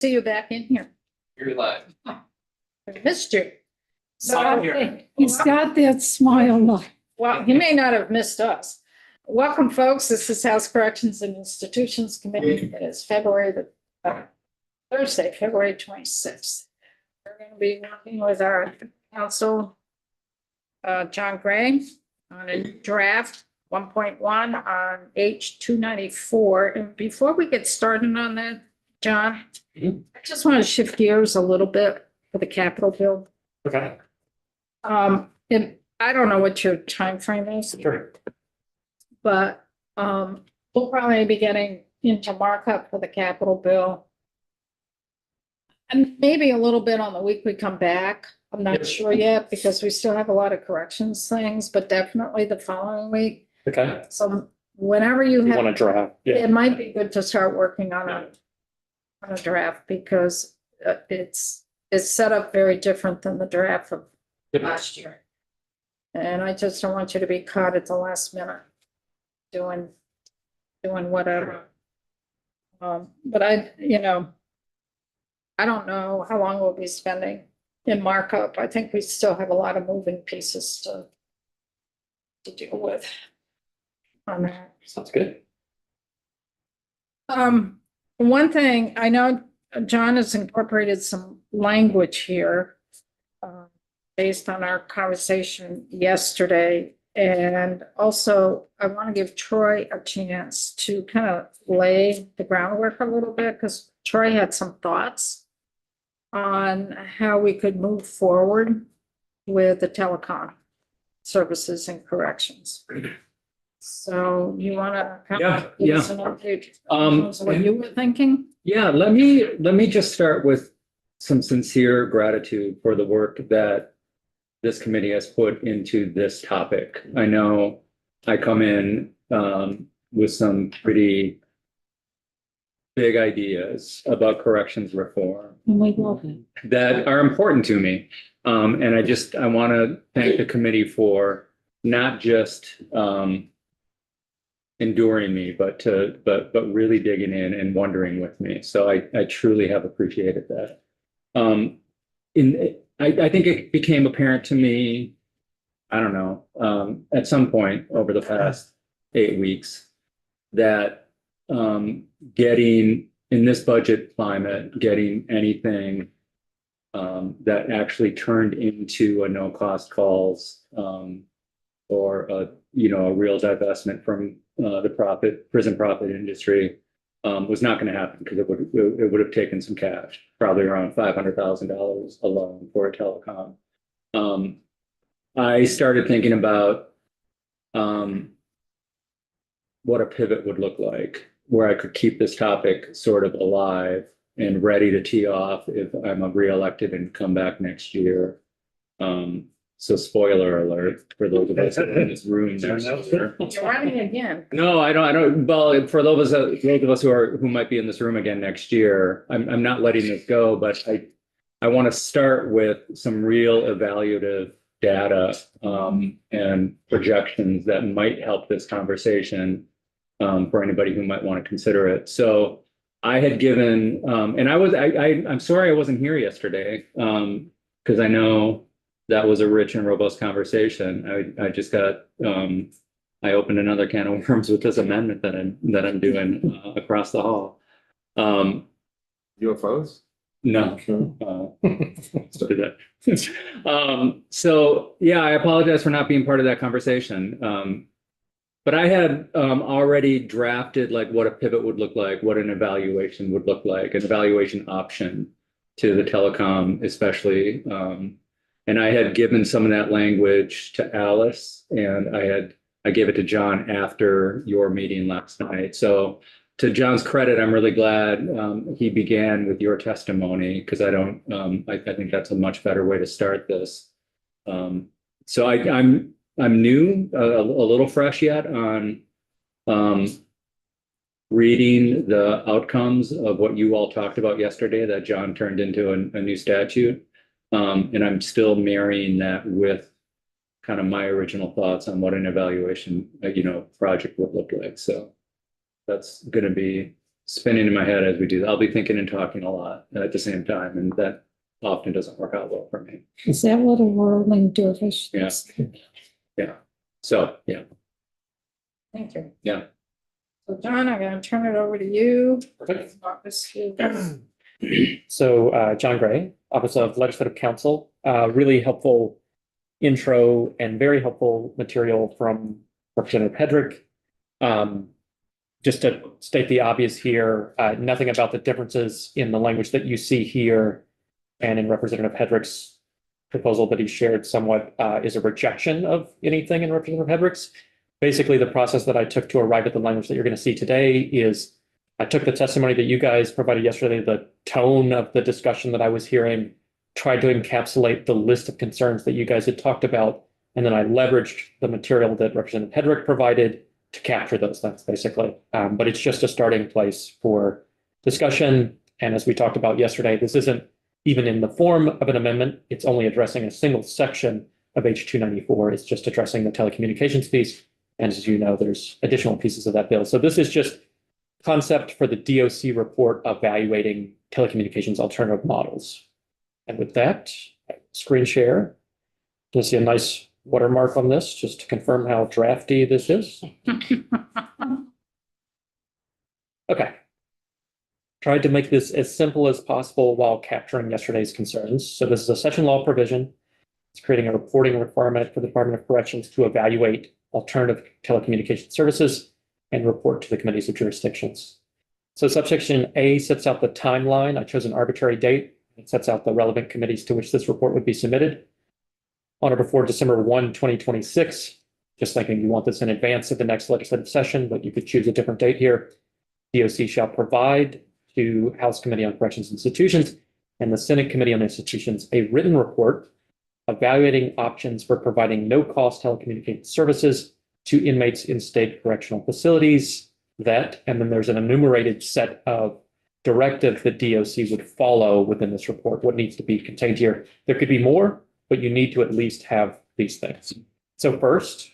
See you back in here. You're live. I missed you. Smile here. He's got that smile. Well, he may not have missed us. Welcome, folks. This is House Corrections and Institutions Committee. It is Thursday, February 26th. We're going to be working with our council, John Gray, on a draft 1.1 on H 294. And before we get started on that, John, I just want to shift gears a little bit for the Capitol bill. Okay. And I don't know what your time frame is, Sure. but we'll probably be getting into markup for the Capitol bill. And maybe a little bit on the week we come back. I'm not Yep. sure yet because we still have a lot of corrections things, but definitely the following week. Okay. So whenever you You want to have, draft? Yeah. it might be good to start working on a draft because it's set up very different than the draft of Yep. last year. And I just don't want you to be caught at the last minute doing whatever. But I don't know how long we'll be spending in markup. I think we still have a lot of moving pieces to deal with on that. Sounds good. One thing, I know John has incorporated some language here based on our conversation yesterday. And also, I want to give Troy a chance to kind of lay the groundwork a little bit because Troy had some thoughts on how we could move forward with the telecom services and corrections. So you want to give us an update on what you were thinking? Yeah, let me just start with some sincere gratitude for the work that this committee has put into this topic. I know I come in with some pretty big ideas about corrections reform And we love it. that are important to me. And I want to thank the committee for not just enduring me, but really digging in and wondering with me. So I truly have appreciated that. I think it became apparent to me, I don't know, at some point over the past 8 weeks that getting in this budget climate, getting anything that actually turned into a no-cost calls or a real divestment from the prison profit industry was not going to happen because it would have taken some cash, probably around $500,000 alone for a telecom. I started thinking about what a pivot would look like, where I could keep this topic sort of alive and ready to tee off if I'm reelected and come back next year. So spoiler alert for those of us in this room next year. You're running again. No, I don't. Well, for those of us who might be in this room again next year, I'm not letting this go, but I want to start with some real evaluative data and projections that might help this conversation for anybody who might want to consider it. So I had given, and I'm sorry I wasn't here yesterday because I know that was a rich and robust conversation. I just got, I opened another can of worms with this amendment that I'm doing across the hall. UFOs? No. Did that. So yeah, I apologize for not being part of that conversation. But I had already drafted like what a pivot would look like, what an evaluation would look like, an evaluation option to the telecom, especially. And I had given some of that language to Alice, and I gave it to John after your meeting last night. So to John's credit, I'm really glad he began with your testimony because I think that's a much better way to start this. So I'm new, a little fresh yet on reading the outcomes of what you all talked about yesterday that John turned into a new statute. And I'm still marrying that with kind of my original thoughts on what an evaluation, project would look like. So that's going to be spinning in my head as we do. I'll be thinking and talking a lot at the same time, and that often doesn't work out well for me. Is that what a whirling dervish Yeah. is? So, yeah. Thank you. Yeah. So John, I'm gonna turn it over to you. Perfect. Office here. So, John Gray, Office of Legislative Counsel, really helpful intro and very helpful material from Representative Hedrick. Just to state the obvious here, nothing about the differences in the language that you see here and in Representative Hedrick's proposal that he shared somewhat is a rejection of anything in Representative Hedrick's. Basically, the process that I took to arrive at the language that you're going to see today is I took the testimony that you guys provided yesterday, the tone of the discussion that I was hearing, tried to encapsulate the list of concerns that you guys had talked about, and then I leveraged the material that Representative Hedrick provided to capture those things, basically. But it's just a starting place for discussion. And as we talked about yesterday, this isn't even in the form of an amendment. It's only addressing a single section of H294. It's just addressing the telecommunications piece. And as you know, there's additional pieces of that bill. So this is just concept for the DOC report evaluating telecommunications alternative models. And with that, screen share. You'll see a nice watermark on this just to confirm how drafty this is. Okay. Tried to make this as simple as possible while capturing yesterday's concerns. So this is a session law provision. It's creating a reporting requirement for the Department of Corrections to evaluate alternative telecommunication services and report to the committees of jurisdictions. So subsection A sets out the timeline. I chose an arbitrary date. It sets out the relevant committees to which this report would be submitted. On or before December 1, 2026, just thinking you want this in advance of the next legislative session, but you could choose a different date here. DOC shall provide to House Committee on Corrections Institutions and the Senate Committee on Institutions a written report evaluating options for providing no-cost telecommunications services to inmates in state correctional facilities. That, and then there's an enumerated set of directives that DOC would follow within this report, what needs to be contained here. There could be more, but you need to at least have these things. So first,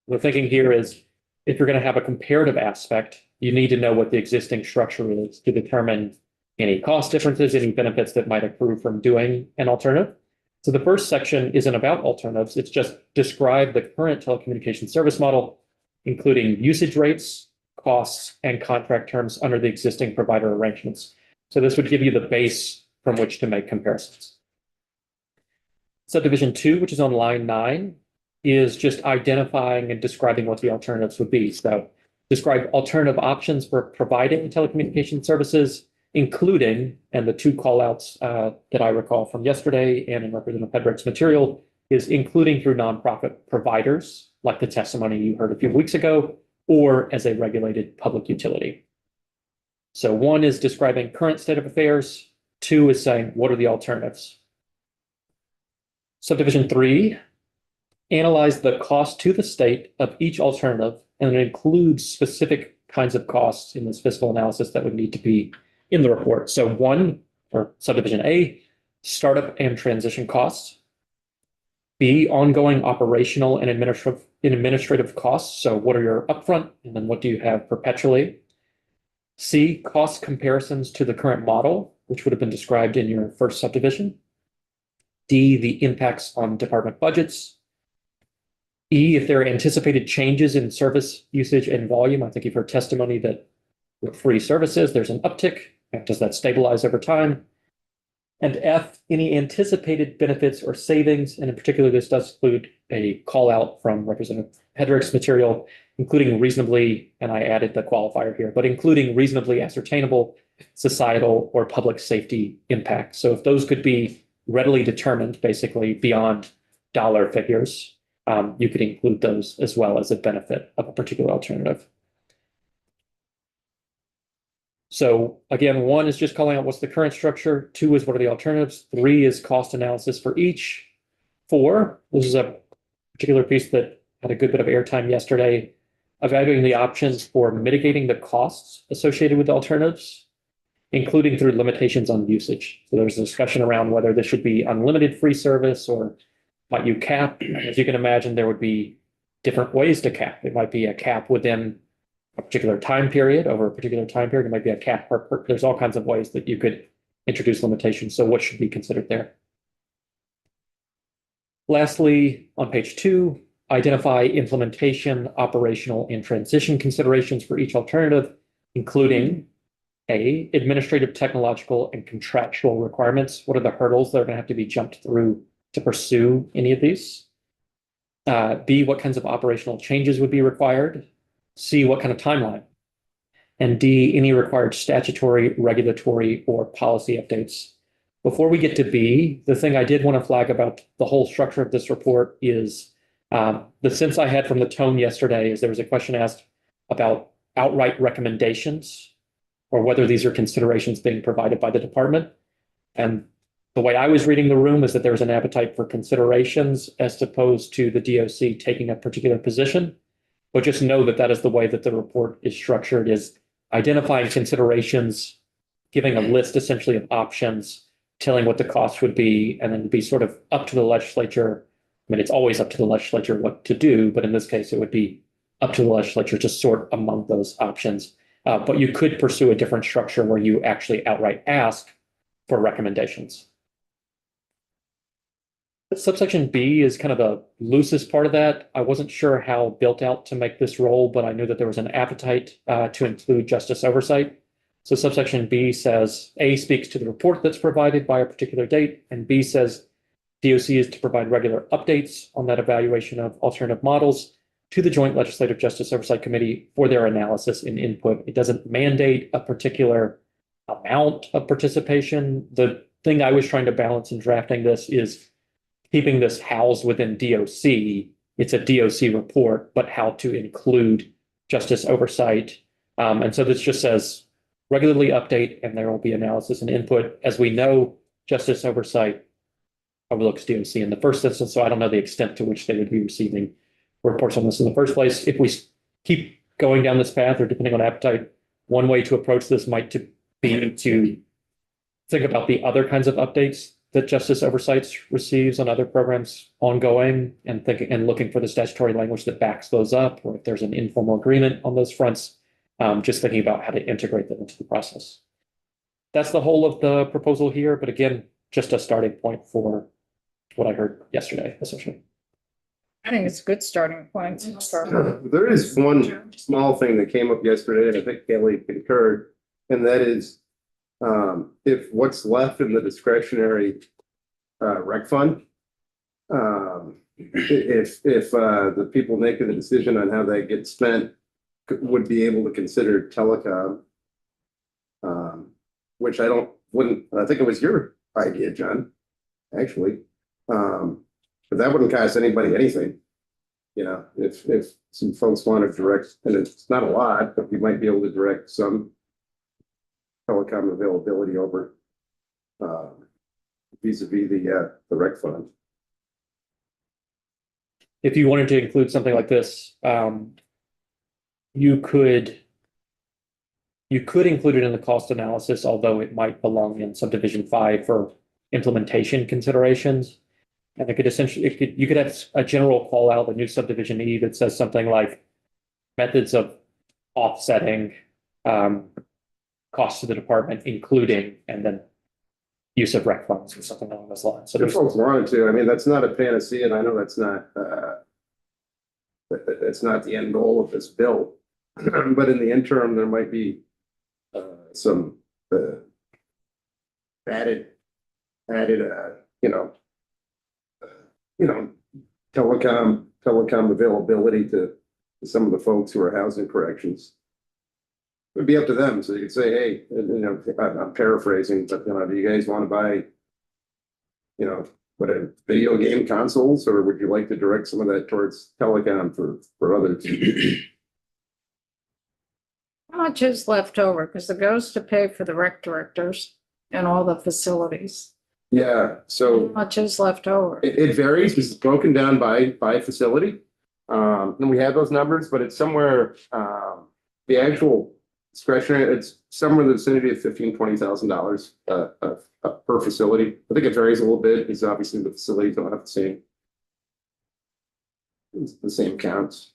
the thinking here is if you're going to have a comparative aspect, you need to know what the existing structure is to determine any cost differences, any benefits that might accrue from doing an alternative. So the first section isn't about alternatives. It's just describe the current telecommunications service model, including usage rates, costs, and contract terms under the existing provider arrangements. So this would give you the base from which to make comparisons. Subdivision 2, which is on line 9, is just identifying and describing what the alternatives would be. So describe alternative options for providing telecommunication services, including, and the two callouts that I recall from yesterday and in Representative Hedrick's material, is including through nonprofit providers, like the testimony you heard a few weeks ago, or as a regulated public utility. So 1 is describing current state of affairs. 2 is saying, what are the alternatives? Subdivision 3, analyze the cost to the state of each alternative, and it includes specific kinds of costs in this fiscal analysis that would need to be in the report. So 1, or subdivision A, startup and transition costs. B, ongoing operational and administrative costs. So what are your upfront, and then what do you have perpetually? C, cost comparisons to the current model, which would have been described in your first subdivision. D, the impacts on department budgets. E, if there are anticipated changes in service usage and volume. I think you've heard testimony that with free services, there's an uptick. Does that stabilize over time? And F, any anticipated benefits or savings, and in particular, this does include a call out from Representative Hedrick's material, including reasonably, and I added the qualifier here, but including reasonably ascertainable societal or public safety impacts. So if those could be readily determined, basically beyond dollar figures, you could include those as well as a benefit of a particular alternative. So again, 1 is just calling out what's the current structure. 2 is what are the alternatives. 3 is cost analysis for each. 4, this is a particular piece that had a good bit of airtime yesterday, evaluating the options for mitigating the costs associated with alternatives, including through limitations on usage. So there's a discussion around whether this should be unlimited free service or might you cap. As you can imagine, there would be different ways to cap. It might be a cap within a particular time period over a particular time period. It might be a cap there's all kinds of ways that you could introduce limitations. So what should be considered there? Lastly, on page 2, identify implementation, operational, and transition considerations for each alternative, including A, administrative, technological, and contractual requirements. What are the hurdles that are going to have to be jumped through to pursue any of these? B, what kinds of operational changes would be required? C, what kind of timeline? And D, any required statutory, regulatory, or policy updates. Before we get to B, the thing I did want to flag about the whole structure of this report is the sense I had from the tone yesterday is there was a question asked about outright recommendations or whether these are considerations being provided by the department. And the way I was reading the room is that there was an appetite for considerations as opposed to the DOC taking a particular position. But just know that that is the way that the report is structured, is identifying considerations, giving a list essentially of options, telling what the cost would be, and then be sort of up to the legislature. I mean, it's always up to the legislature what to do, but in this case, it would be up to the legislature to sort among those options. But you could pursue a different structure where you actually outright ask for recommendations. Subsection B is kind of the loosest part of that. I wasn't sure how built out to make this role, but I knew that there was an appetite to include justice oversight. So subsection B says A speaks to the report that's provided by a particular date, and B says DOC is to provide regular updates on that evaluation of alternative models to the Joint Legislative Justice Oversight Committee for their analysis and input. It doesn't mandate a particular amount of participation. The thing I was trying to balance in drafting this is keeping this housed within DOC. It's a DOC report, but how to include justice oversight. And so this just says regularly update, and there will be analysis and input. As we know, justice oversight overlooks DOC in the first instance, so I don't know the extent to which they would be receiving reports on this in the first place. If we keep going down this path, or depending on appetite, one way to approach this might be to think about the other kinds of updates that justice oversight receives on other programs ongoing, and looking for the statutory language that backs those up, or if there's an informal agreement on those fronts, just thinking about how to integrate them into the process. That's the whole of the proposal here, but again, just a starting point for what I heard yesterday, essentially. I think it's a good starting point. There is one small thing that came up yesterday, and I think Kelly concurred, and that is if what's left in the discretionary rec fund, if the people making the decision on how that gets spent would be able to consider telecom, which I think it was your idea, John, actually. But that wouldn't cost anybody anything. You know, if some folks want to direct, and it's not a lot, but we might be able to direct some telecom availability over vis-a-vis the rec fund. If you wanted to include something like this, you could include it in the cost analysis, although it might belong in subdivision 5 for implementation considerations. And it could essentially, you could have a general call out, a new subdivision E that says something like methods of offsetting costs to the department, including, and then use of rec funds or something along those lines. So If folks wanted to, I mean, that's not a panacea, and I know that's not the end goal of this bill. But in the interim, there might be some added, telecom availability to some of the folks who are housing corrections. It'd be up to them. So you could say, hey, I'm paraphrasing, but do you guys want to buy, video game consoles, or would you like to direct some of that towards telecom for others? How much is left over? Because it goes to pay for the rec directors and all the facilities. Yeah, How so much is left over? it varies. It's broken down by facility. And we have those numbers, but it's somewhere, the actual discretionary, it's somewhere in the vicinity of $15,000-$20,000 per facility. I think it varies a little bit because obviously the facilities don't have the same counts.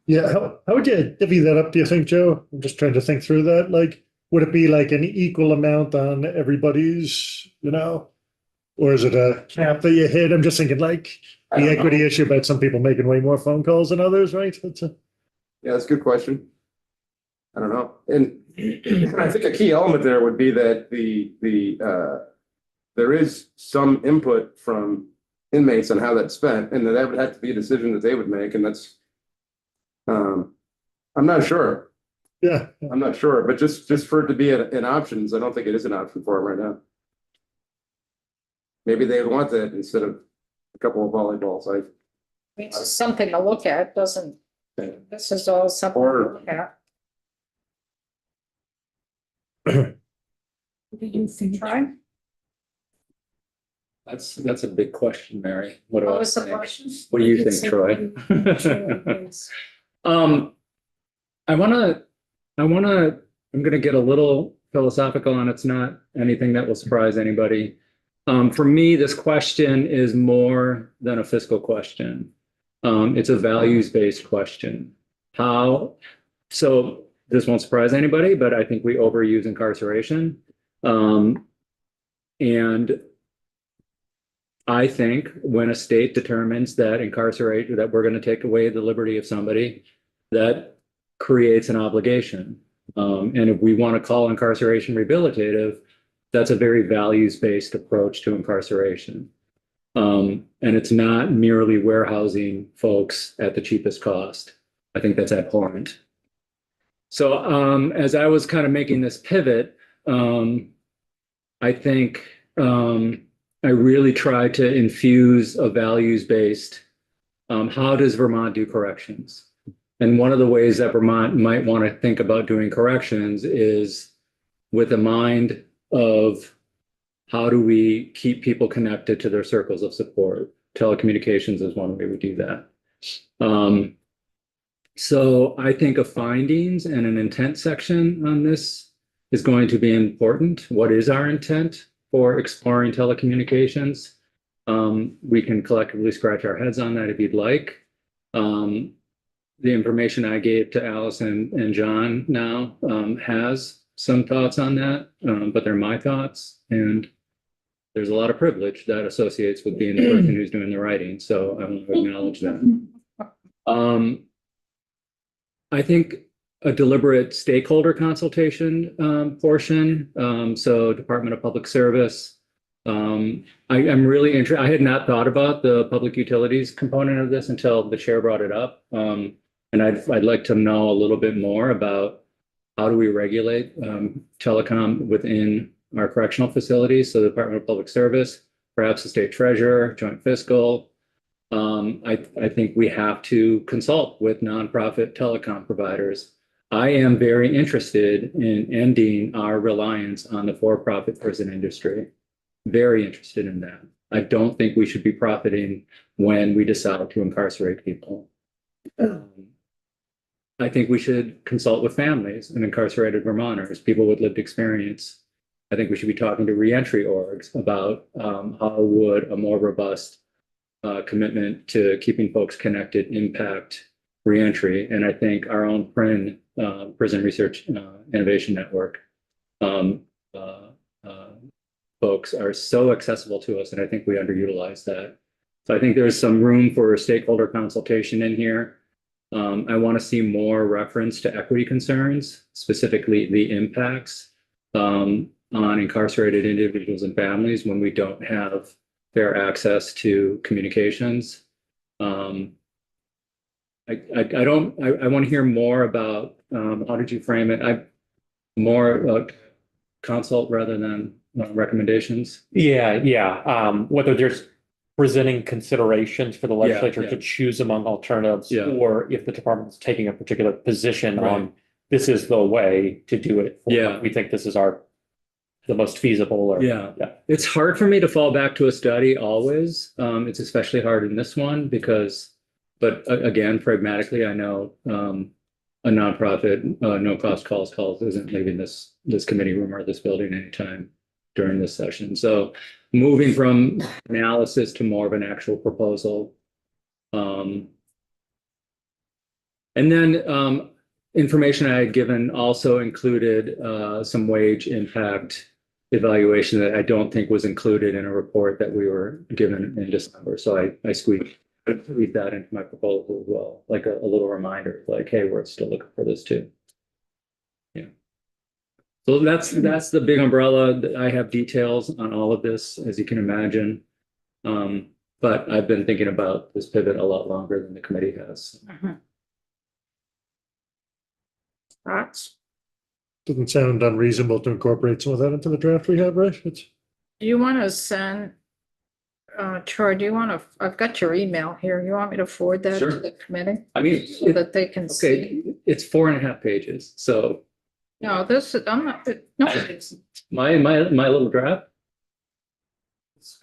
Yeah, how would you divvy that up, do you think, Joe? I'm just trying to think through that. Like, would it be like an equal amount on everybody's, or is it a cap that you hit? I'm just thinking like I the don't know. equity issue about some people making way more phone calls than others, right? Yeah, that's a good question. I don't know. And I think a key element there would be that there is some input from inmates on how that's spent, and that would have to be a decision that they would make, and that's I'm not sure. Yeah. I'm not sure, but just for it to be an options, I don't think it is an option for them right now. Maybe they would want that instead of a couple of volleyballs. It's something to look at, doesn't, this is all something to Or- look at. What do you think? Try. That's a big question, Mary. What do What I was the think? question? What do you It's think, a- Troy? Yes. I wanna, I'm gonna get a little philosophical, and it's not anything that will surprise anybody. For me, this question is more than a fiscal question. It's a values-based question. So this won't surprise anybody, but I think we overuse incarceration. And I think when a state determines that that we're going to take away the liberty of somebody, that creates an obligation. And if we want to call incarceration rehabilitative, that's a very values-based approach to incarceration. And it's not merely warehousing folks at the cheapest cost. I think that's abhorrent. So as I was kind of making this pivot, I think I really try to infuse a values-based, how does Vermont do corrections? And one of the ways that Vermont might want to think about doing corrections is with a mind of how do we keep people connected to their circles of support? Telecommunications is one way we do that. So I think a findings and an intent section on this is going to be important. What is our intent for exploring telecommunications? We can collectively scratch our heads on that if you'd like. The information I gave to Allison and John now has some thoughts on that, but they're my thoughts. And there's a lot of privilege that associates with being the person who's doing the writing. So I want to acknowledge that. I think a deliberate stakeholder consultation portion. So Department of Public Service. I'm really interested. I had not thought about the public utilities component of this until the chair brought it up. And I'd like to know a little bit more about how do we regulate telecom within our correctional facilities. So the Department of Public Service, perhaps the state treasurer, joint fiscal. I think we have to consult with nonprofit telecom providers. I am very interested in ending our reliance on the for-profit prison industry. Very interested in that. I don't think we should be profiting when we decide to incarcerate people. I think we should consult with families and incarcerated Vermonters, people with lived experience. I think we should be talking to reentry orgs about how would a more robust commitment to keeping folks connected impact reentry. And I think our own PRIN, Prison Research Innovation Network, folks are so accessible to us, and I think we underutilize that. So I think there's some room for stakeholder consultation in here. I want to see more reference to equity concerns, specifically the impacts on incarcerated individuals and families when we don't have fair access to communications. I want to hear more about how did you frame it? More consult rather than recommendations. Yeah. Whether there's presenting considerations for the legislature yeah. to choose among alternatives, Yeah. or if the department is taking a particular position Right. on this is the way to do it. Yeah. We think this is the most feasible. Or Yeah. It's hard for me to fall back to a study always. It's especially hard in this one but again, pragmatically, I know a nonprofit, no cost calls isn't leaving this committee room or this building anytime during this session. So moving from analysis to more of an actual proposal. And then information I had given also included some wage impact evaluation that I don't think was included in a report that we were given in December. So I squeezed that into my proposal as well, like a little reminder, like, hey, we're still looking for this too. Yeah. So that's the big umbrella. I have details on all of this, as you can imagine. But I've been thinking about this pivot a lot longer than the committee has. Thoughts? Doesn't sound unreasonable to incorporate some of that into the draft we have, right? It's, Do you want to send, Troy, do you want to, I've got your email here. You want me to forward that Sure. to the committee I mean, so that they can see? okay, it's 4.5 pages. So No, this is, I'm not, no, it's, my little draft.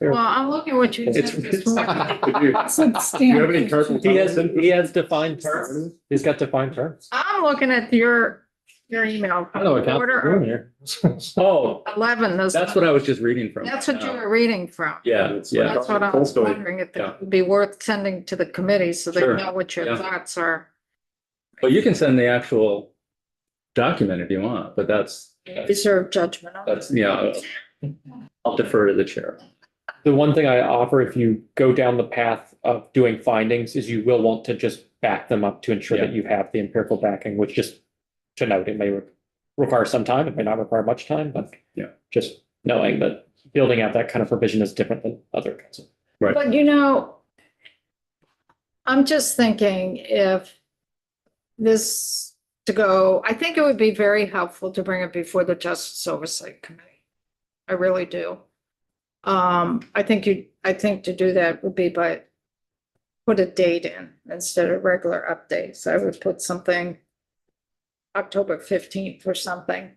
well, I'm looking at what you It's- said this morning. Do you have any carpal tunnel He has defined terms. He's got defined terms. I'm looking at your email. I know what Cal's Order Doing of here. Oh, 11, that's what I was just reading from. That's what you were reading from. Yeah, It's yeah. That's what I was Tolstoy. wondering, if Yeah. it would be worth sending to the committee so they Sure. know what your Yeah. thoughts are. But you can send the actual document if you want, but that's, Reserve judgment on it. that's, yeah, I'll defer to the chair. The one thing I offer, if you go down the path of doing findings, is you will want to just back them up to ensure that you have the empirical backing, which, just to note, it may require some time, it may not require much time, but Yeah. just knowing that building out that kind of provision is different than other kinds of. But you know, I'm just thinking if this to go, I think it would be very helpful to bring it before the Justice Oversight Committee. I really do. I think to do that would be by put a date in instead of regular updates. I would put something October 15th or something,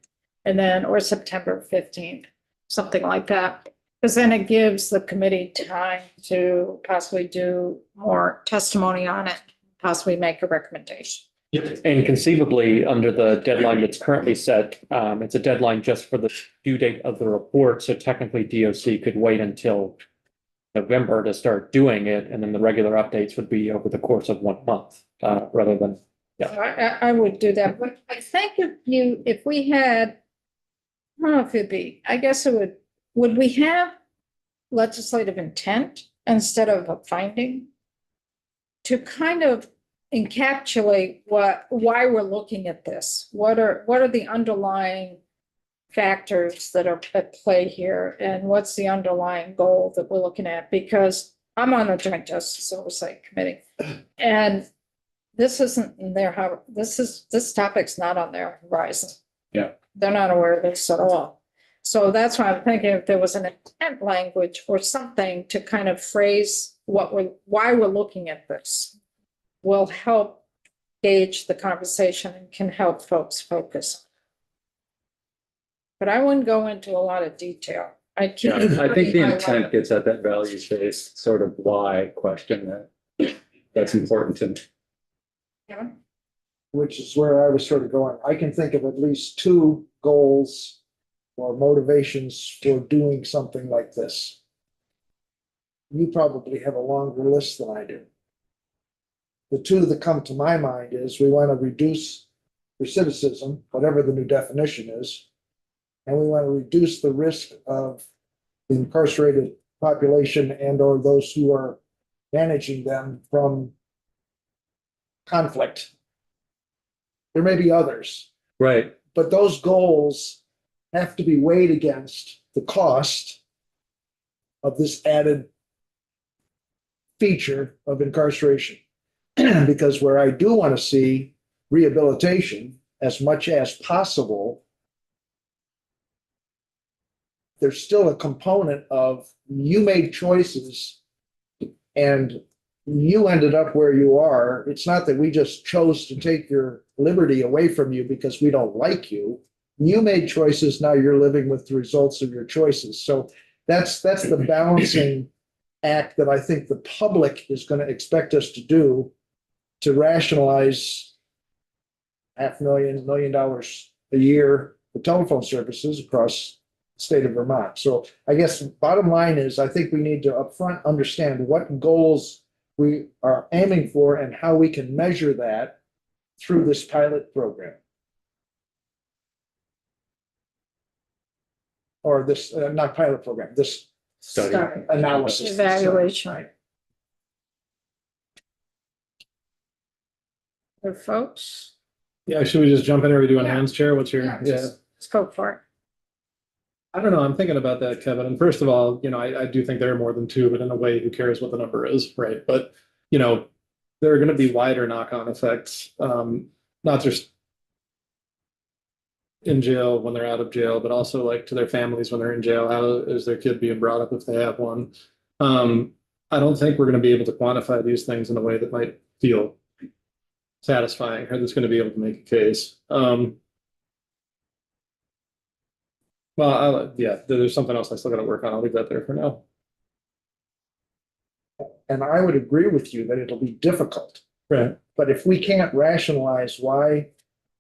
and then, or September 15th, something like that. Because then it gives the committee time to possibly do more testimony on it, possibly make a recommendation. And conceivably, under the deadline that's currently set, it's a deadline just for the due date of the report. So technically DOC could wait until November to start doing it. And then the regular updates would be over the course of 1 month, rather than, So I would do that, but I think if we had, I don't know if it'd be, I guess it would we have legislative intent instead of a finding? To kind of encapsulate why we're looking at this. What are the underlying factors that are at play here? And what's the underlying goal that we're looking at? Because I'm on the Joint Justice Oversight Committee. And this isn't in their, this topic's not on their horizon. Yeah. They're not aware of this at all. So that's why I'm thinking if there was an intent language or something to kind of phrase why we're looking at this, will help gauge the conversation and can help folks focus. But I wouldn't go into a lot of detail. I Yeah, I think the intent gets at that values-based sort of why question that's important to me. Yeah. Which is where I was sort of going. I can think of at least 2 goals or motivations for doing something like this. You probably have a longer list than I do. The 2 that come to my mind is we want to reduce recidivism, whatever the new definition is, and we want to reduce the risk of the incarcerated population and or those who are managing them from conflict. There may be others, Right. but those goals have to be weighed against the cost of this added feature of incarceration. Because where I do want to see rehabilitation as much as possible, there's still a component of you made choices and you ended up where you are. It's not that we just chose to take your liberty away from you because we don't like you. You made choices, now you're living with the results of your choices. So that's the balancing act that I think the public is going to expect us to do, to rationalize $500,000, $1 million a year for telephone services across the state of Vermont. So I guess the bottom line is I think we need to upfront understand what goals we are aiming for and how we can measure that through this pilot program. Or this, not pilot program, this Study. Study. analysis. Evaluation. Right. Other folks, Yeah, should we just jump in? Or are we doing Yeah. hands chair? What's your, Yeah, yeah. let's go for it. I don't know. I'm thinking about that, Kevin. And first of all, I do think there are more than two, but in a way, who cares what the number is, right? But, there are going to be wider knock-on effects, not just in jail when they're out of jail, but also like to their families when they're in jail. How is their kid being brought up if they have one? I don't think we're going to be able to quantify these things in a way that might feel satisfying or that's going to be able to make a case. Well, there's something else I still got to work on. I'll leave that there for now. And I would agree with you that it'll be difficult. Right. But if we can't rationalize why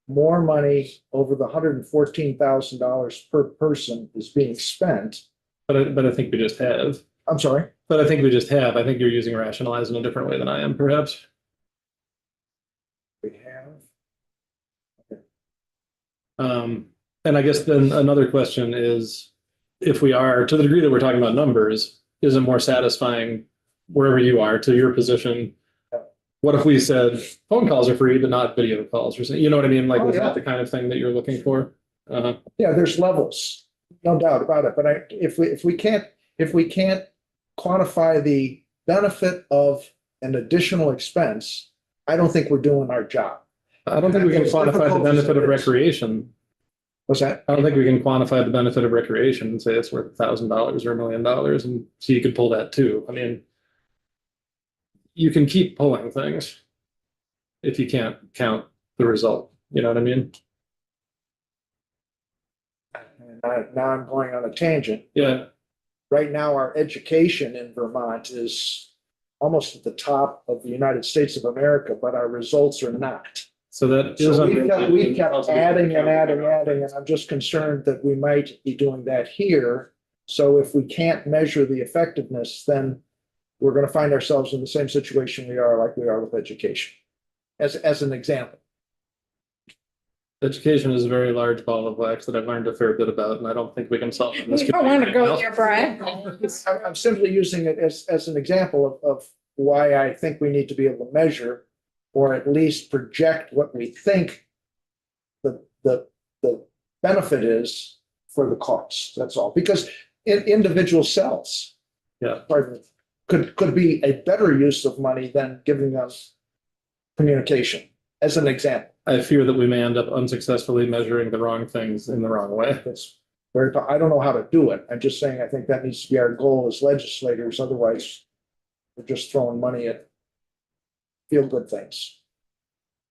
more money over the $114,000 per person is being spent, But I think we just have. I'm sorry, But I think we just have. I think you're using rationalize in a different way than I am, perhaps. we have. And I guess then another question is, if we are, to the degree that we're talking about numbers, is it more satisfying wherever you are to your position? What if we said phone calls are free, but not video calls or something? You know what I mean? Like, Oh, is yeah. that the kind of thing that you're looking for? Yeah, there's levels, no doubt about it. But if we can't quantify the benefit of an additional expense, I don't think we're doing our job. I don't think we can As quantify the difficult as benefit it of is. recreation. What's that? I don't think we can quantify the benefit of recreation and say it's worth $1,000 or $1 million, and so you could pull that too. I mean, you can keep pulling things if you can't count the result. You know what I mean? And now I'm going on a tangent. Yeah. Right now, our education in Vermont is almost at the top of the United States of America, but our results are not. So that is. So we kept adding and adding, and I'm just concerned that we might be doing that here. So if we can't measure the effectiveness, then we're going to find ourselves in the same situation we are with education, as an example. Education is a very large ball of wax that I've learned a fair bit about, and I don't think we can solve it in this You don't want to community go right there, now. Brad. I'm simply using it as an example of why I think we need to be able to measure, or at least project what we think the benefit is for the costs. That's all. Because individual cells, Yeah. could be a better use of money than giving them communication, as an example. I fear that we may end up unsuccessfully measuring the wrong things in the wrong way. That's very, I don't know how to do it. I'm just saying, I think that needs to be our goal as legislators. Otherwise, we're just throwing money at feel-good things.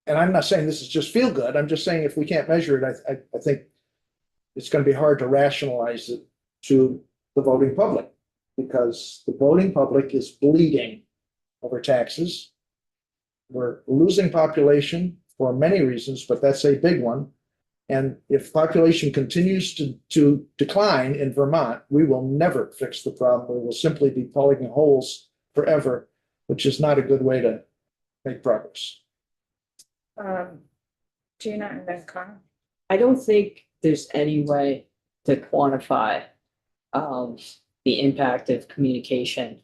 And I'm not saying this is just feel good. I'm just saying if we can't measure it, I think it's going to be hard to rationalize it to the voting public, because the voting public is bleeding over taxes. We're losing population for many reasons, but that's a big one. And if population continues to decline in Vermont, we will never fix the problem. We will simply be plugging holes forever, which is not a good way to make progress. Gina and then Connor. I don't think there's any way to quantify the impact of communication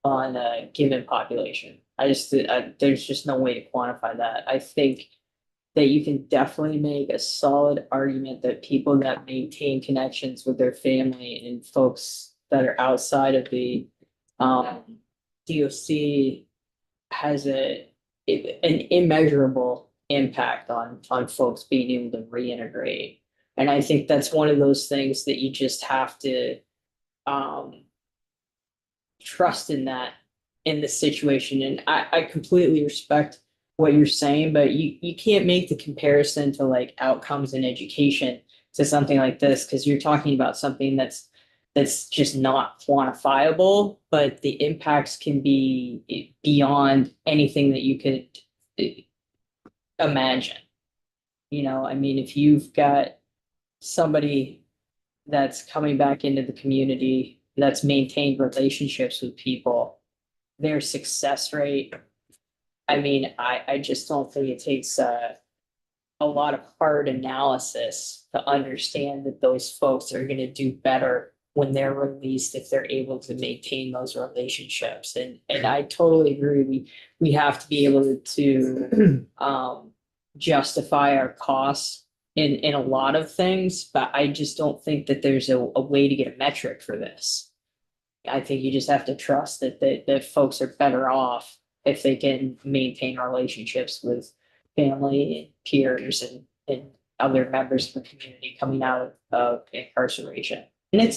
on a given population. There's just no way to quantify that. I think that you can definitely make a solid argument that people that maintain connections with their family and folks that are outside of the DOC has an immeasurable impact on folks being able to reintegrate. And I think that's one of those things that you just have to trust in the situation. And I completely respect what you're saying, but you can't make the comparison to like outcomes in education to something like this, because you're talking about something that's just not quantifiable, but the impacts can be beyond anything that you could imagine. You know, I mean, if you've got somebody that's coming back into the community, that's maintained relationships with people, their success rate, I mean, I just don't think it takes a lot of hard analysis to understand that those folks are gonna do better when they're released, if they're able to maintain those relationships. And I totally agree. We have to be able to justify our costs in a lot of things, but I just don't think that there's a way to get a metric for this. I think you just have to trust that folks are better off if they can maintain relationships with family and peers and other members of the community coming out of incarceration. And it's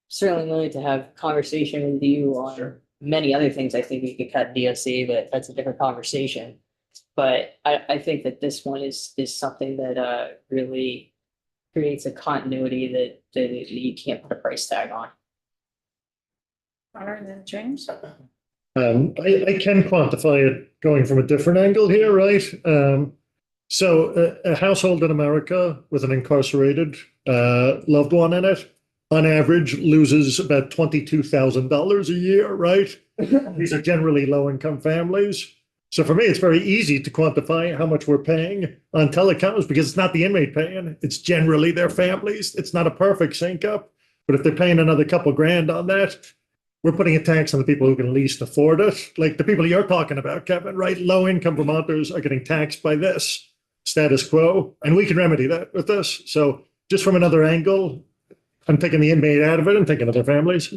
certainly willing to have conversation with you on many other things. I think we could cut DOC, but that's a different conversation. But I think that this one is something that really creates a continuity that you can't put a price tag on. Connor and then James. I can quantify it going from a different angle here, right? So a household in America with an incarcerated loved one in it, on average, loses about $22,000 a year, right? These are generally low-income families. So for me, it's very easy to quantify how much we're paying on telecoms because it's not the inmate paying, it's generally their families. It's not a perfect sync up, but if they're paying another couple grand on that, we're putting a tax on the people who can least afford it. Like the people you're talking about, Kevin, right? Low-income Vermonters are getting taxed by this status quo, and we can remedy that with this. So just from another angle, I'm taking the inmate out of it and thinking of their families.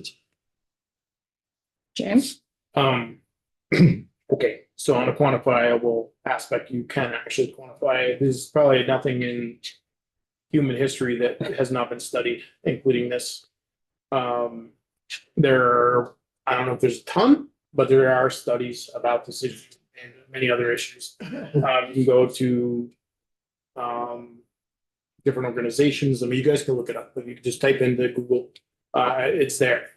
James? Okay, so on a quantifiable aspect, you can actually quantify it. There's probably nothing in human history that has not been studied, including this. There are, I don't know if there's a ton, but there are studies about this issue and many other issues. You can go to different organizations. I mean, you guys can look it up. You can just type into Google. It's there.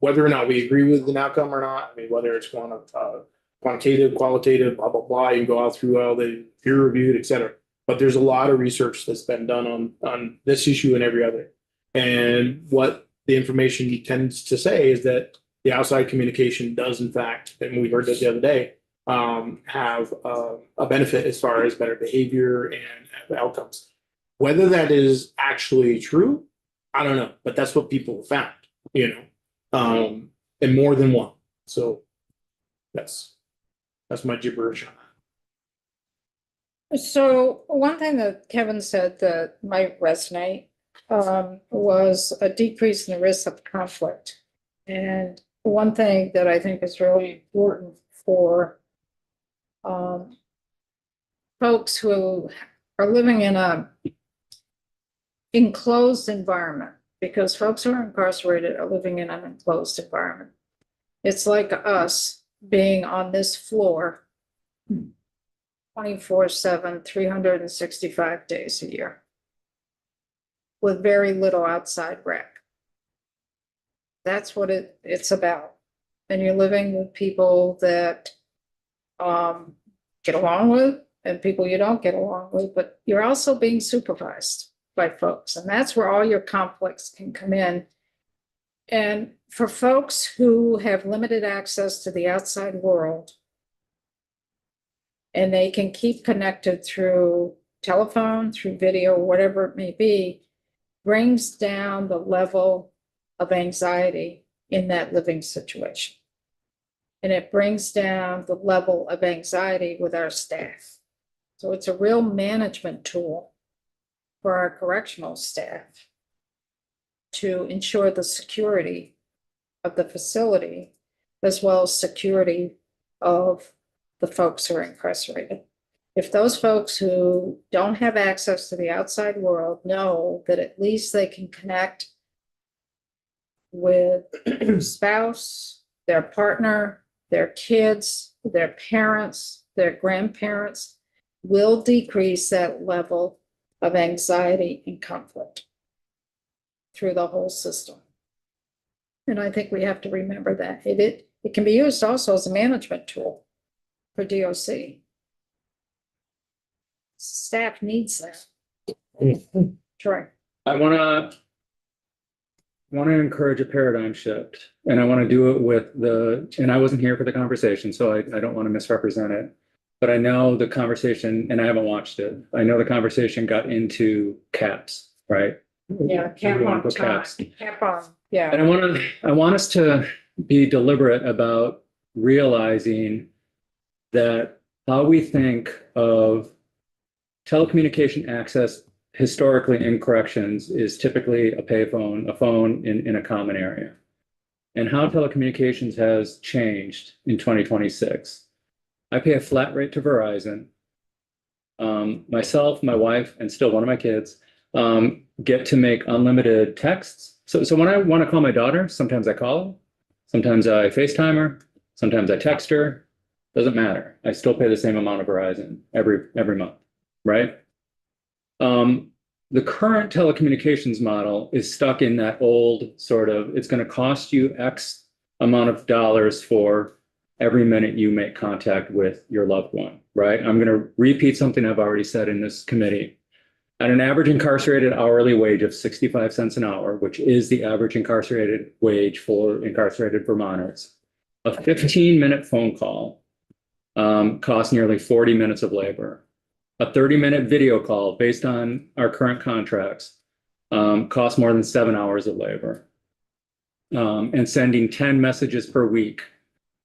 Whether or not we agree with an outcome or not, I mean, whether it's quantitative, qualitative, blah, blah, blah, you can go out through all the peer reviewed, et cetera. But there's a lot of research that's been done on this issue and every other. And what the information tends to say is that the outside communication does, in fact, and we heard this the other day, have a benefit as far as better behavior and outcomes. Whether that is actually true, I don't know, but that's what people have found, and more than one. So that's my gibberish on that. So one thing that Kevin said that might resonate was a decrease in the risk of conflict. And one thing that I think is really important for folks who are living in a enclosed environment, because folks who are incarcerated are living in an enclosed environment. It's like us being on this floor 24/7, 365 days a year with very little outside rec. That's what it's about. And you're living with people that get along with and people you don't get along with, but you're also being supervised by folks. And that's where all your conflicts can come in. And for folks who have limited access to the outside world, and they can keep connected through telephone, through video, whatever it may be, brings down the level of anxiety in that living situation. And it brings down the level of anxiety with our staff. So it's a real management tool for our correctional staff to ensure the security of the facility, as well as security of the folks who are incarcerated. If those folks who don't have access to the outside world know that at least they can connect with their spouse, their partner, their kids, their parents, their grandparents, will decrease that level of anxiety and conflict through the whole system. And I think we have to remember that. It can be used also as a management tool for DOC. Staff needs that. Troy. I want to encourage a paradigm shift, and I want to do it with and I wasn't here for the conversation, so I don't want to misrepresent it. But I know the conversation, and I haven't watched it. I know the conversation got into caps, right? Yeah, cap Everyone on put time, caps. cap on, yeah. And I want us to be deliberate about realizing that how we think of telecommunication access historically in corrections is typically a payphone, a phone in a common area. And how telecommunications has changed in 2026. I pay a flat rate to Verizon. Myself, my wife, and still one of my kids get to make unlimited texts. So when I want to call my daughter, sometimes I call her, sometimes I FaceTime her, sometimes I text her. Doesn't matter. I still pay the same amount of Verizon every month, right? The current telecommunications model is stuck in that old sort of, it's going to cost you X amount of dollars for every minute you make contact with your loved one, right? I'm going to repeat something I've already said in this committee. At an average incarcerated hourly wage of 65 cents an hour, which is the average incarcerated wage for incarcerated Vermonters, a 15-minute phone call costs nearly 40 minutes of labor. A 30-minute video call based on our current contracts costs more than 7 hours of labor. And sending 10 messages per week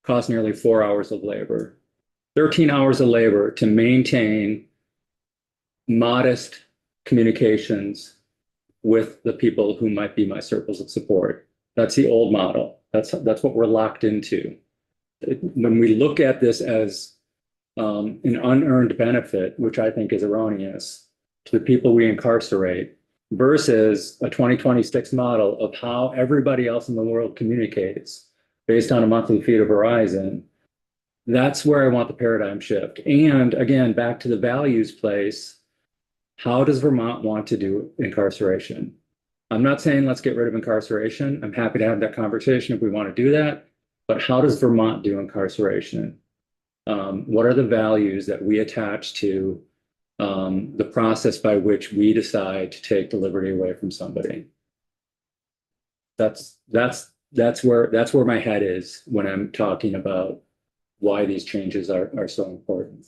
costs nearly 4 hours of labor. 13 hours of labor to maintain modest communications with the people who might be my circles of support. That's the old model. That's what we're locked into. When we look at this as an unearned benefit, which I think is erroneous, to the people we incarcerate, versus a 2026 model of how everybody else in the world communicates based on a monthly fee to Verizon, that's where I want the paradigm shift. And again, back to the values place, how does Vermont want to do incarceration? I'm not saying let's get rid of incarceration. I'm happy to have that conversation if we want to do that. But how does Vermont do incarceration? What are the values that we attach to the process by which we decide to take the liberty away from somebody? That's where my head is when I'm talking about why these changes are so important.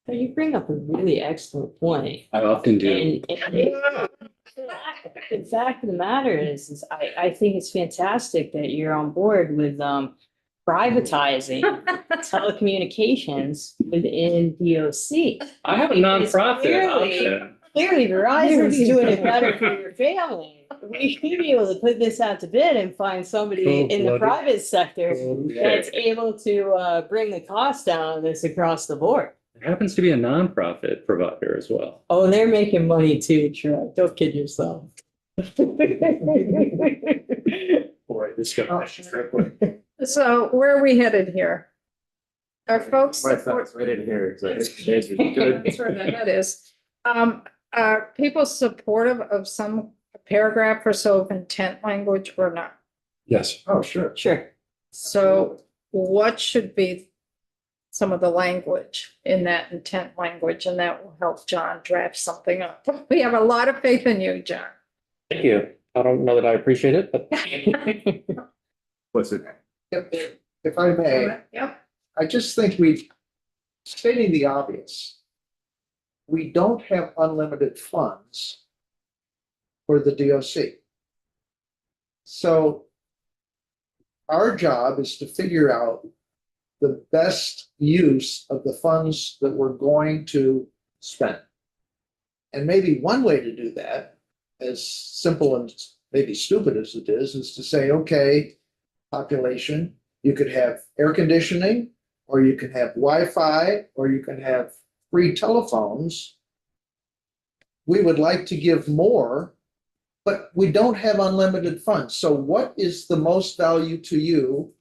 So you bring up a really excellent point. I often do. And the fact of the matter is I think it's fantastic that you're on board with privatizing telecommunications within DOC. I have a Because nonprofit clearly- option. Clearly Verizon's doing it better for your family. We should be able to put this out to bid and find somebody in the Cold-blooded. private sector that's able to bring the cost down on this across the board. It happens to be a nonprofit provider as well. Oh, they're making money too, Troy. Don't kid yourself. Boy, this guy. So where are we headed here? Are folks? My thoughts right in here. Exactly. Good. That's where the head is. Are people supportive of some paragraph or so of intent language or not? Yes. Oh, sure. Sure. So what should be some of the language in that intent language, and that will help John draft something up. We have a lot of faith in you, John. Thank you. I don't know that I appreciate it, but What's it? If I may, Yep. I just think stating the obvious, we don't have unlimited funds for the DOC. So our job is to figure out the best use of the funds that we're going to spend. And maybe one way to do that, as simple and maybe stupid as it is to say, okay, population, you could have air conditioning, or you can have Wi-Fi, or you can have free telephones. We would like to give more, but we don't have unlimited funds. So what is the most value to you?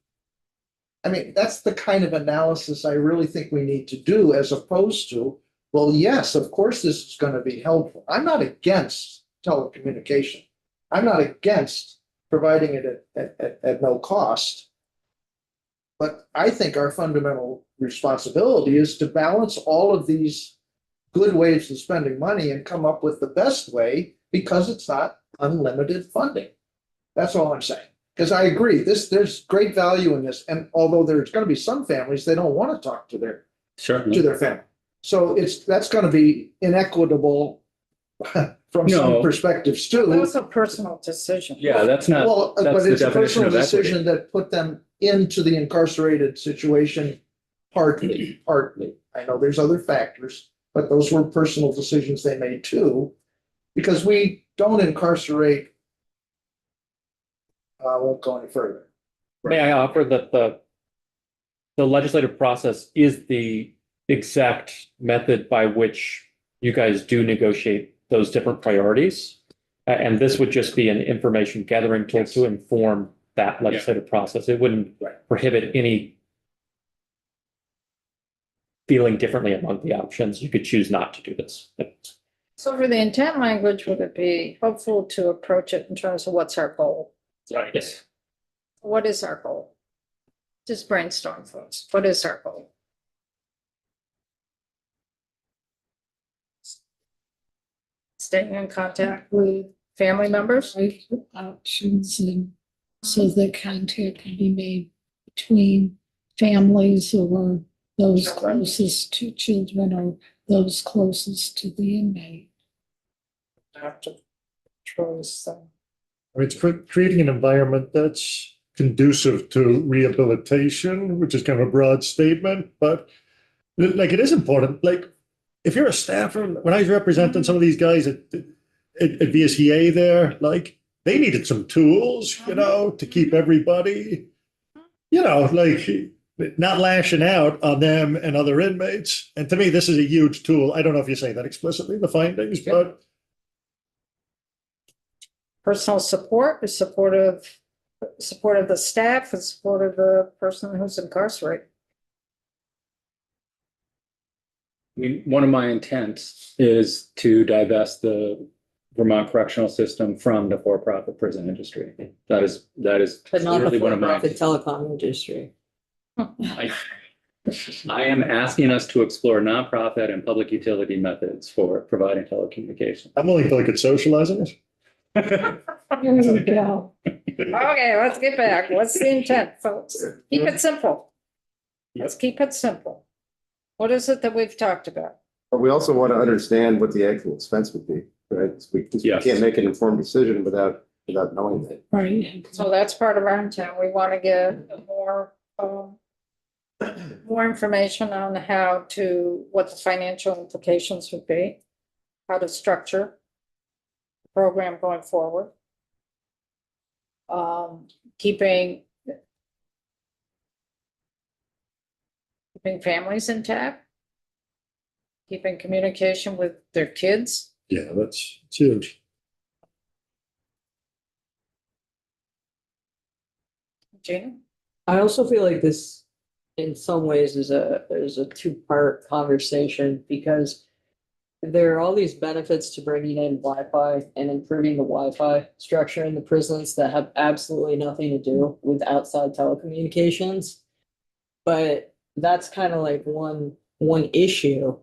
I mean, that's the kind of analysis I really think we need to do, as opposed to, well, yes, of course, this is going to be helpful. I'm not against telecommunication. I'm not against providing it at no cost. But I think our fundamental responsibility is to balance all of these good ways of spending money and come up with the best way, because it's not unlimited funding. That's all I'm saying. Because I agree, there's great value in this, and although there's gonna be some families, they don't want to talk to Sure. their family. So that's gonna be inequitable from some No. perspectives too. That's a personal decision. Yeah, that's not, Well, that's but the it's a definition personal of equity. decision that put them into the incarcerated situation partly. I know there's other factors, but those were personal decisions they made too. Because we don't incarcerate. I won't go any further. May I offer that the legislative process is the exact method by which you guys do negotiate those different priorities? And this would just be an information gathering tool to inform that legislative process. It wouldn't prohibit any feeling differently among the options. You could choose not to do this. So for the intent language, would it be helpful to approach it in terms of what's our goal? Right. Yes. What is our goal? Just brainstorm, folks. What is our goal? Staying in contact with family members? Options and so that contact can be made between families or those closest to children or those closest to the inmate. After choice, I mean, it's creating an environment that's conducive to rehabilitation, which is kind of a broad statement, but like it is important. Like if you're a staffer, when I was representing some of these guys at VSEA there, like they needed some tools, you know, to keep everybody, you know, like not lashing out on them and other inmates. And to me, this is a huge tool. I don't know if you say that explicitly in the findings, but personal support is support of the staff and support of the person who's incarcerated. I mean, one of my intents is to divest the Vermont correctional system from the for-profit prison industry. That is But not the clearly one of my. for-profit telecom industry. I am asking us to explore nonprofit and public utility methods for providing telecommunications. I'm willing to look at socializing it. There you go. Okay, let's get back. What's the intent, folks? Keep it simple. Let's keep it simple. What is it that we've talked about? But we also want to understand what the actual expense would be, right? We Yes. can't make an informed decision without knowing that. Right. So that's part of our intent. We want to get more information on what the financial implications would be, how to structure the program going forward. Keeping families intact, keeping communication with their kids. Yeah, it's huge. Gina? I also feel like this, in some ways, is a two-part conversation because there are all these benefits to bringing in Wi-Fi and improving the Wi-Fi structure in the prisons that have absolutely nothing to do with outside telecommunications. But that's kind of like one issue.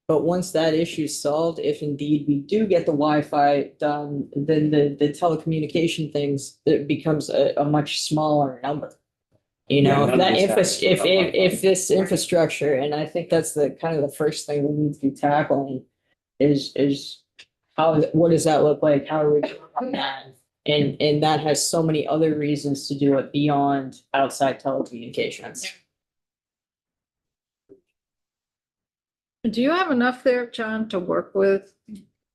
But once that issue is solved, if indeed we do get the Wi-Fi done, then the telecommunication things, it becomes a much smaller number. You know, Yeah, none of that this has to go if this infrastructure, and I think that's the kind of the first thing we need to be tackling is what does that look like? How are we doing that? And that has so many other reasons to do it beyond outside telecommunications. Do you have enough there, John, to work with?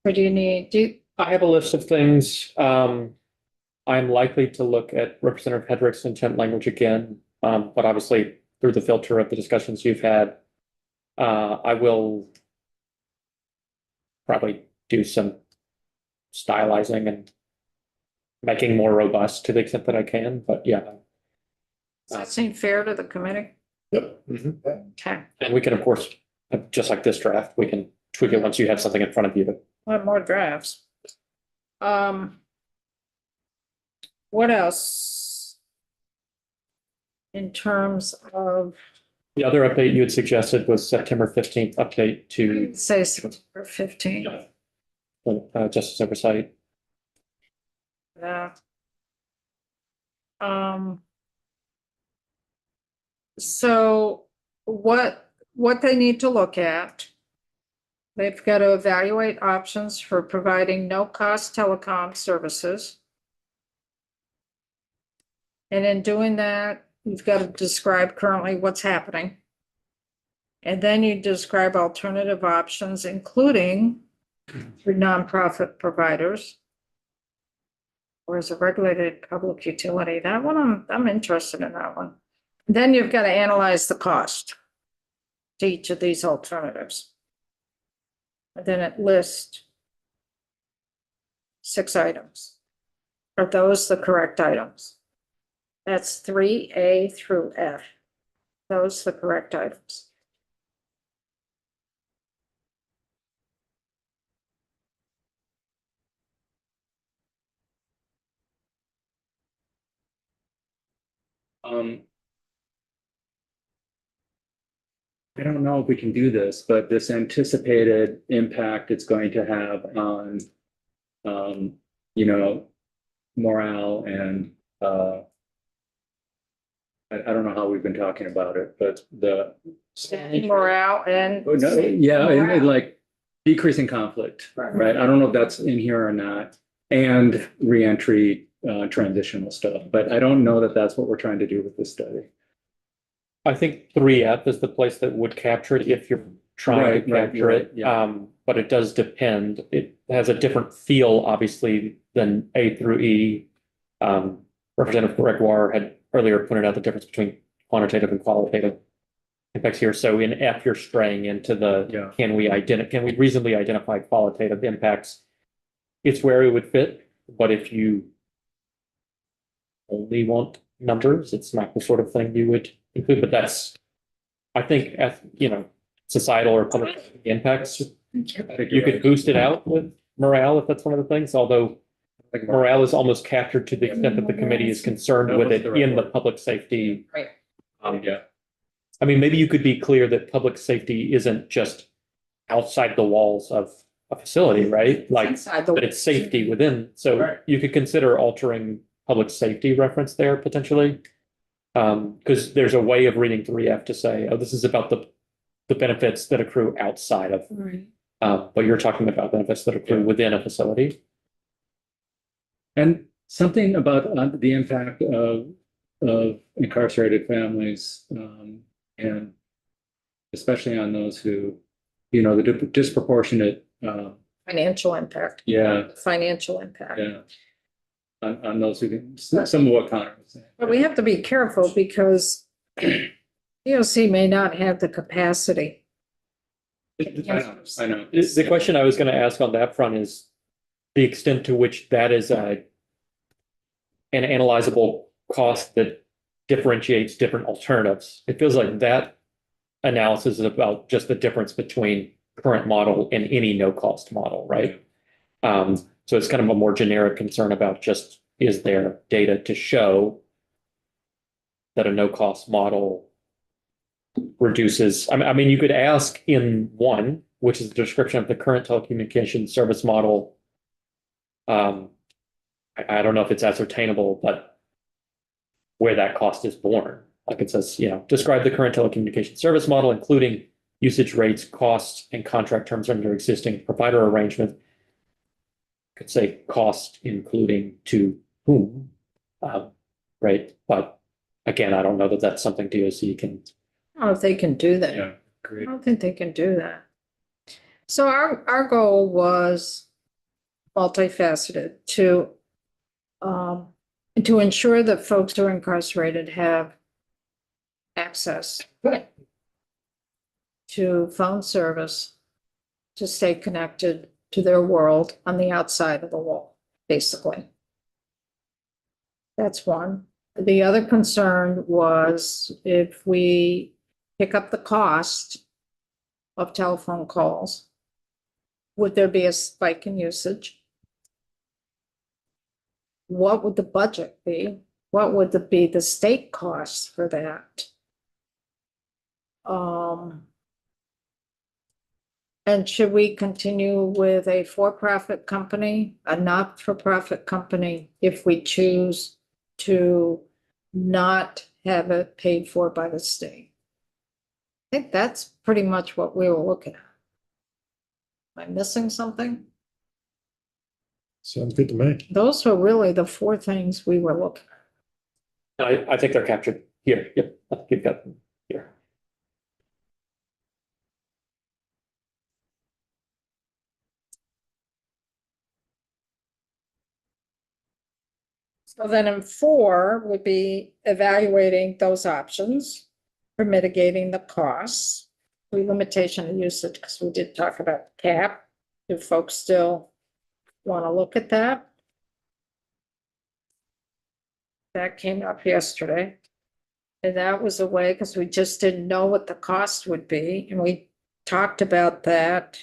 Or do you need, I have a list of things. I'm likely to look at Representative Hedrick's intent language again, but obviously through the filter of the discussions you've had, I will probably do some stylizing and making more robust to the extent that I can, but yeah. does that seem fair to the committee? Yep. Okay, And we can, of course, just like this draft, we can tweak it once you have something in front of you. But we'll have more drafts. What else? In terms of, the other update you had suggested was September 15th update to say September 15th. justice oversight. Yeah. So what they need to look at, they've got to evaluate options for providing no-cost telecom services. And in doing that, you've got to describe currently what's happening. And then you describe alternative options, including for nonprofit providers or as a regulated public utility. That one, I'm interested in that one. Then you've got to analyze the cost to each of these alternatives. And then it lists 6 items. Are those the correct items? That's 3A through F. Those the correct items. I don't know if we can do this, but this anticipated impact it's going to have on, you know, morale and, I don't know how we've been talking about it, but the, Morale and. oh, no, yeah, and like decreasing conflict, right? I don't know if that's in here or not. And reentry, transitional stuff, but I don't know that that's what we're trying to do with this study. I think 3F is the place that would capture it if you're trying to Right, capture right, it. yeah. But it does depend. It has a different feel, obviously, than A through E. Representative Gregoire had earlier pointed out the difference between quantitative and qualitative impacts here. So in F, you're straying into the, can we reasonably identify qualitative impacts? It's where it would fit, but if you only want numbers, it's not the sort of thing you would include, but that's, I think, societal or public impacts, you could boost it out with morale if that's one of the things, although morale is almost captured to the extent that the committee is concerned with it in the public safety. Right. Yeah. I mean, maybe you could be clear that public safety isn't just outside the walls of a facility, right? Like, but it's safety within, so you could consider altering public safety reference there potentially. Because there's a way of reading 3F to say, oh, this is about the benefits that accrue outside of, Right. but you're talking about benefits that accrue within a facility. And something about the impact of incarcerated families, and especially on those who, you know, the disproportionate, Financial impact. yeah, Financial impact. yeah, on those who can, some of what Connor was saying. But we have to be careful because DOC may not have the capacity. I know. The question I was going to ask on that front is the extent to which that is an analyzable cost that differentiates different alternatives. It feels like that analysis is about just the difference between current model and any no-cost model, right? So it's kind of a more generic concern about just, is there data to show that a no-cost model reduces, I mean, you could ask in 1, which is the description of the current telecommunications service model. I don't know if it's ascertainable, but where that cost is born. Like it says, describe the current telecommunications service model, including usage rates, costs, and contract terms under existing provider arrangement. Could say cost including to whom, right? But again, I don't know that that's something DOC can. I don't know if they can do that. Yeah, I great. don't think they can do that. So our goal was multifaceted to ensure that folks who are incarcerated have access to phone service to stay connected to their world on the outside of the wall, basically. That's one. The other concern was if we pick up the cost of telephone calls, would there be a spike in usage? What would the budget be? What would be the state costs for that? And should we continue with a for-profit company, a not-for-profit company, if we choose to not have it paid for by the state. I think that's pretty much what we were looking at. Am I missing something? Sounds good to me. Those were really the four things we were looking at. I think they're captured here. Yep, I think you've got them here. So then in four would be evaluating those options for mitigating the costs. Limitation of usage, because we did talk about cap. Do folks still want to look at that? That came up yesterday. And that was a way, because we just didn't know what the cost would be, and we talked about that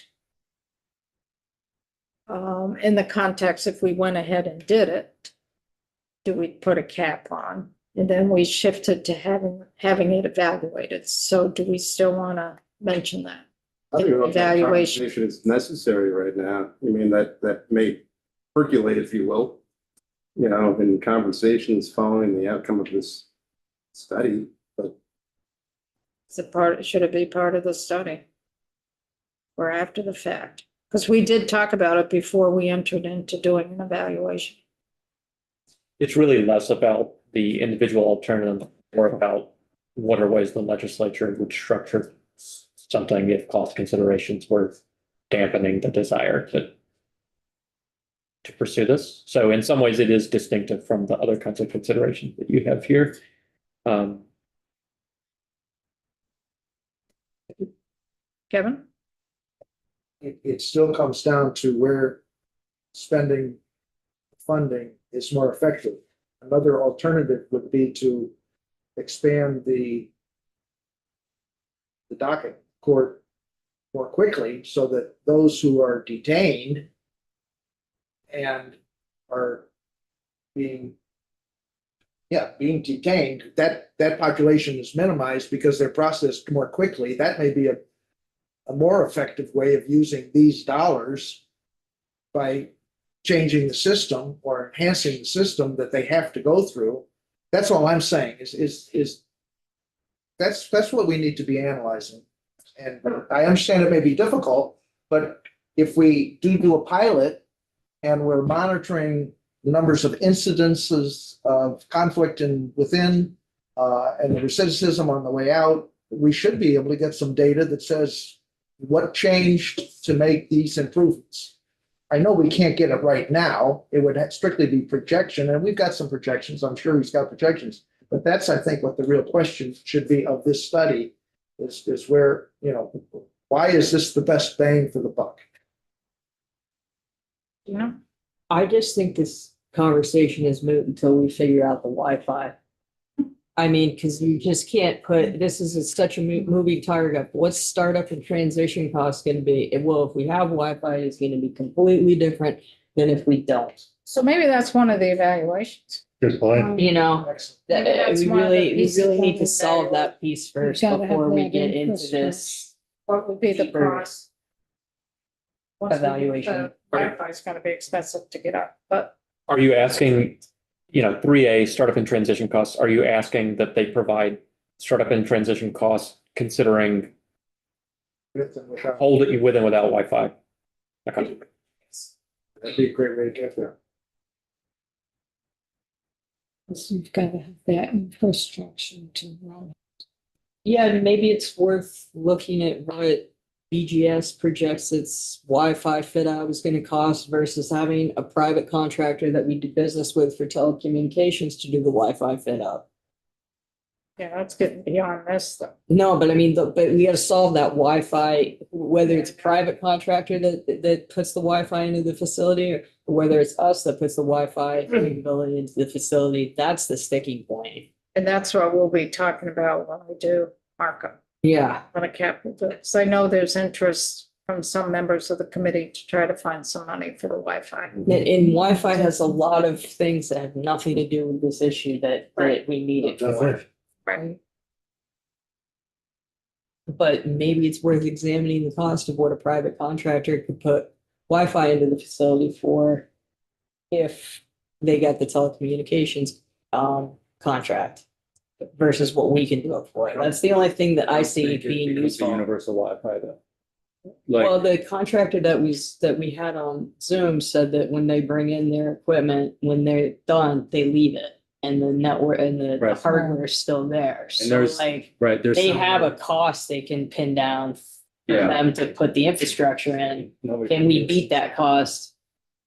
in the context, if we went ahead and did it, do we put a cap on? And then we shifted to having it evaluated. So do we still want to mention that? I don't know if that Evaluation. conversation is necessary right now. I mean, that may percolate, if you will, you know, in conversations following the outcome of this study, but Should it be part of the study? Or after the fact? Because we did talk about it before we entered into doing an evaluation. It's really less about the individual alternative, more about what are ways the legislature would structure something if cost considerations were dampening the desire to pursue this. So in some ways, it is distinctive from the other kinds of considerations that you have here. Kevin? It still comes down to where spending funding is more effective. Another alternative would be to expand the docket court more quickly so that those who are detained and are being detained, that population is minimized because they're processed more quickly. That may be a more effective way of using these dollars by changing the system or enhancing the system that they have to go through. That's all I'm saying is that's what we need to be analyzing. And I understand it may be difficult, but if we do a pilot and we're monitoring the numbers of incidences of conflict within and the recidivism on the way out, we should be able to get some data that says what changed to make these improvements. I know we can't get it right now. It would strictly be projection, and we've got some projections. I'm sure he's got projections, but that's, I think, what the real question should be of this study is where, you know, why is this the best bang for the buck? You know? I just think this conversation is moot until we figure out the Wi-Fi. I mean, because you just can't this is such a moving target. What's startup and transition costs going to be? Well, if we have Wi-Fi, it's going to be completely different than if we don't. So maybe that's one of the evaluations. Good point. You know, Maybe that's we one of the really pieces need of to solve evaluation. that piece first gotta have before we that get into infrastructure. this. What would be the Deeper cost? Once we get evaluation. the Wi-Fi is gonna be expensive to get up, but Are you asking, 3A, startup and transition costs, are you asking that they provide startup and transition costs considering hold it with and without Wi-Fi? Okay. That'd be a great way to get there. So you've got to have that infrastructure to run. Yeah, and maybe it's worth looking at what BGS projects its Wi-Fi fit out is going to cost versus having a private contractor that we do business with for telecommunications to do the Wi-Fi fit out. yeah, that's getting beyond this though. No, but I mean, but we got to solve that Wi-Fi, whether it's a private contractor that puts the Wi-Fi into the facility or whether it's us that puts the Wi-Fi capability into the facility. That's the sticking point. And that's what we'll be talking about when we do markup Yeah. on a capital. Because I know there's interest from some members of the committee to try to find some money for the Wi-Fi. And Wi-Fi has a lot of things that have nothing to do with this issue that we need it for. Right. But maybe it's worth examining the cost of what a private contractor could put Wi-Fi into the facility for if they got the telecommunications contract versus what we can do it for. That's the only thing that I see being Because the useful. Universal Wi-Fi though. Well, Like, the contractor that we had on Zoom said that when they bring in their equipment, when they're done, they leave it. And the network and the Right. hardware is still there. So there's- like, right, there's. they some- have a cost they can pin down for Yeah. them to put the infrastructure in. Nobody Can we can- beat that cost,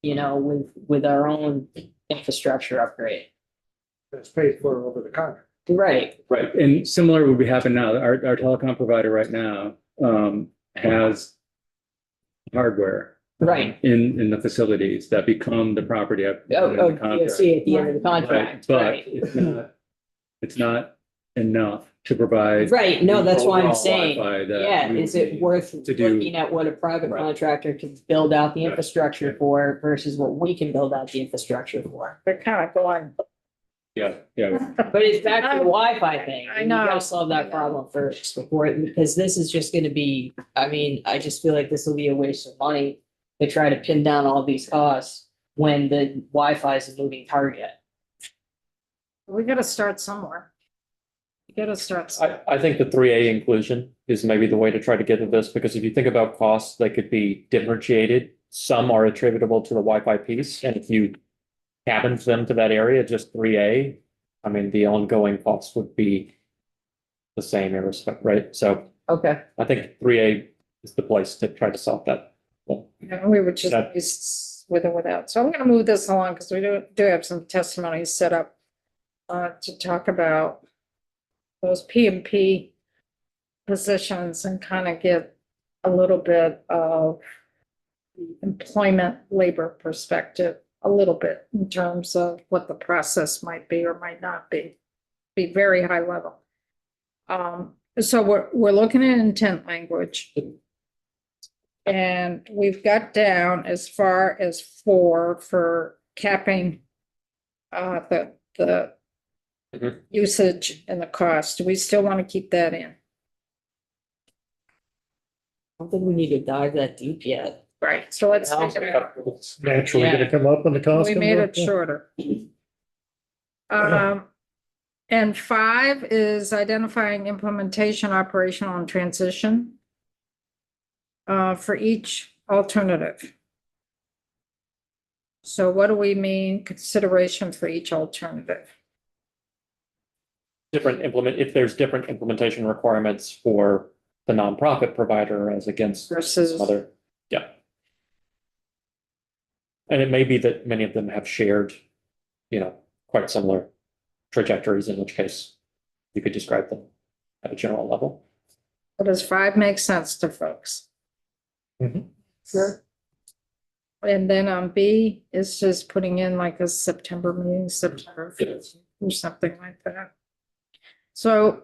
with our own infrastructure upgrade? It's paid for over the contract. Right, Right, and similar would be happening now. Our telecom provider right now has hardware right. in the facilities that become the property of the Oh, contract. you see at the end of the Right, contract, but right. it's not enough to provide. Right, no, that's why I'm overall saying, Wi-Fi that yeah, we is it need worth to do. looking at what a private Right. contractor can build out the Right. infrastructure for versus what we can build out the infrastructure for? They're kind of going. Yeah, yeah, But it's back to the Wi-Fi thing. I We know. gotta solve that problem first before, because this is just gonna be, I just feel like this will be a waste of money to try to pin down all these costs when the Wi-Fi is a moving target. We gotta start somewhere. You gotta start. I think the 3A inclusion is maybe the way to try to get at this, because if you think about costs, they could be differentiated. Some are attributable to the Wi-Fi piece, and if you cabin them to that area, just 3A, I mean, the ongoing costs would be the same irrespective, right? So Okay. I think 3A is the place to try to solve that. Well, We would just, That- be with or without. So I'm gonna move this along because we do have some testimonies set up to talk about those P&P positions and kind of get a little bit of employment labor perspective, a little bit in terms of what the process might be or might not be very high level. So we're looking at intent language. And we've got down as far as 4 for capping the Mhm. usage and the cost. Do we still want to keep that in? I don't think we need to dive that deep yet. Right, so let's No. think about, It's naturally gonna come up when the cost. we comes made up, it yeah. shorter. And 5 is identifying implementation, operational and transition for each alternative. So what do we mean consideration for each alternative? If there's different implementation requirements for the nonprofit provider as against Versus- some other, yeah. And it may be that many of them have shared, quite similar trajectories, in which case you could describe them at a general level. So does 5 make sense to folks? Mhm. Sure. And then on B is just putting in like a September meeting, September 15th or something like that. So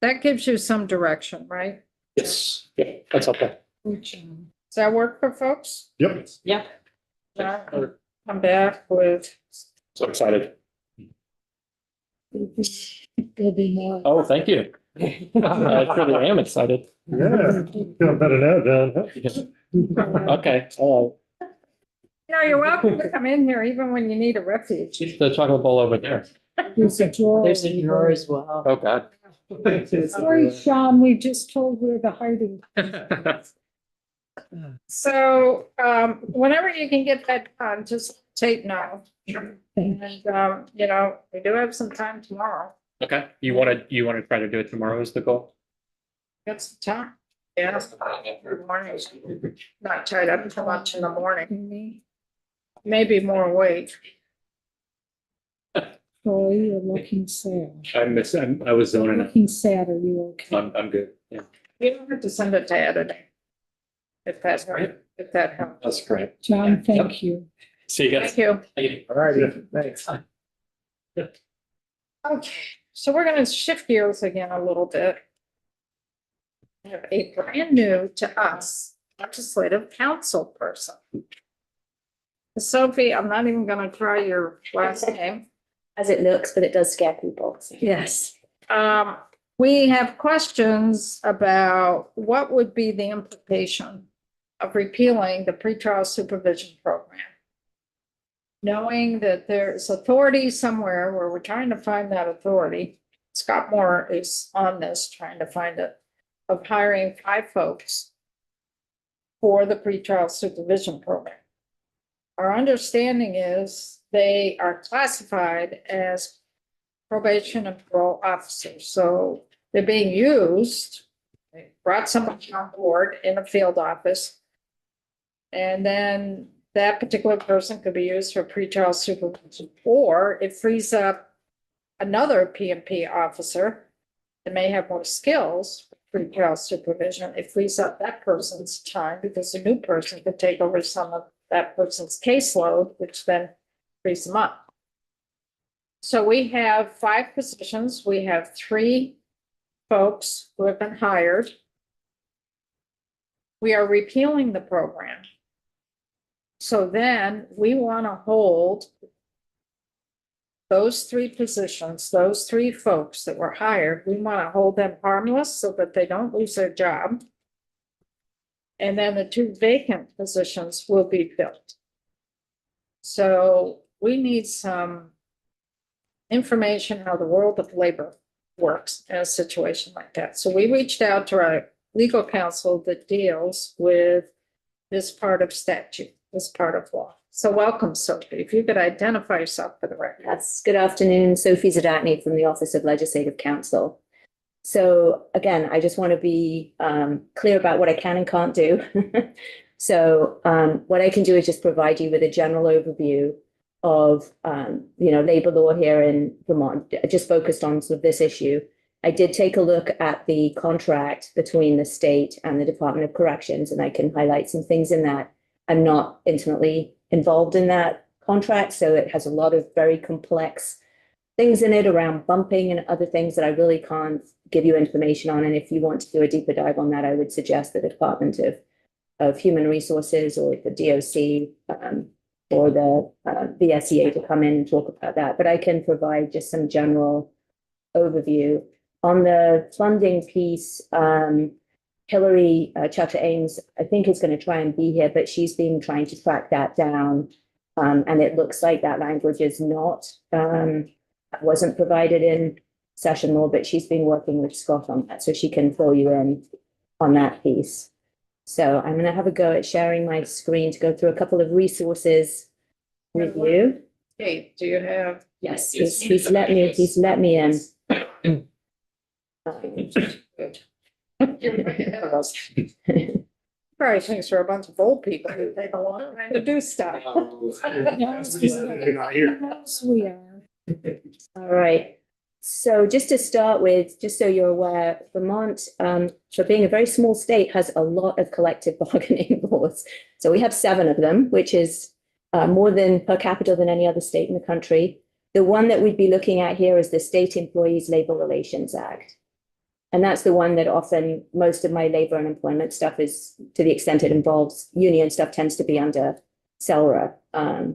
that gives you some direction, right? Yes, yeah, that's helpful. Does that work for folks? Yep. Yeah. Come back with, So excited. There'll be more. Oh, thank you. I truly am excited. Yeah, feel better now, John. Okay, all you're welcome to come in here even when you need a refuge. right. The chocolate bowl over there. There's a drawer. There's a drawer as well. Oh, God. Sorry, Sean, we just told where the hiding. So, whenever you can get that done, just take note. And, we do have some time tomorrow. Okay, you want to try to do it tomorrow is the goal? Got some time. Yeah. Morning. Not tied up too much in the morning. Maybe more awake. Troy, you're looking sad. I was zoning out. Looking sad, are you okay? I'm good, yeah. You don't have to send it to editing. If that helps. That's great. John, thank you. See you guys. Thank you. Thank you. All right, thanks. Okay, so we're gonna shift gears again a little bit. We have a brand new to us legislative council person. Sophie, I'm not even gonna try your last name. As it looks, but it does scare people. Yes. We have questions about what would be the implication of repealing the pretrial supervision program. knowing that there's authority somewhere where we're trying to find that authority. Scott Moore is on this, trying to find it, of hiring 5 folks for the pretrial supervision program. Our understanding is they are classified as probation and parole officers, so they're being used. They brought somebody on board in a field office. And then that particular person could be used for pretrial supervision, or it frees up another PMP officer that may have more skills for pretrial supervision. It frees up that person's time because a new person could take over some of that person's caseload, which then frees them up. So we have 5 positions. We have 3 folks who have been hired. We are repealing the program. So then we want to hold those 3 positions, those 3 folks that were hired, we want to hold them harmless so that they don't lose their job. And then the 2 vacant positions will be filled. So we need some information how the world of labor works in a situation like that. So we reached out to our legal counsel that deals with this part of statute, this part of law. So welcome, Sophie. If you could identify yourself for the record. Yes, good afternoon, Sophie Zadatny from the Office of Legislative Counsel. So again, I just want to be clear about what I can and can't do. So what I can do is just provide you with a general overview of labor law here in Vermont, just focused on sort of this issue. I did take a look at the contract between the state and the Department of Corrections, and I can highlight some things in that. I'm not intimately involved in that contract, so it has a lot of very complex things in it around bumping and other things that I really can't give you information on. And if you want to do a deeper dive on that, I would suggest the Department of Human Resources or the DOC or the VSEA to come in and talk about that. But I can provide just some general overview. On the funding piece, Hillary Chatter Ames, I think, is going to try and be here, but she's been trying to track that down. And it looks like that language is not, wasn't provided in session law, but she's been working with Scott on that, so she can fill you in on that piece. So I'm going to have a go at sharing my screen to go through a couple of resources with you. Hey, do you have? Yes, he's let me in. Probably thinks we're a bunch of old people who take a long time to do stuff. You're not here. Yes, we are. All right. So just to start with, just so you're aware, Vermont, for being a very small state, has a lot of collective bargaining laws. So we have 7 of them, which is more than per capita than any other state in the country. The one that we'd be looking at here is the State Employees Labor Relations Act. And that's the one that often most of my labor and employment stuff is, to the extent it involves union stuff, tends to be under SELRA.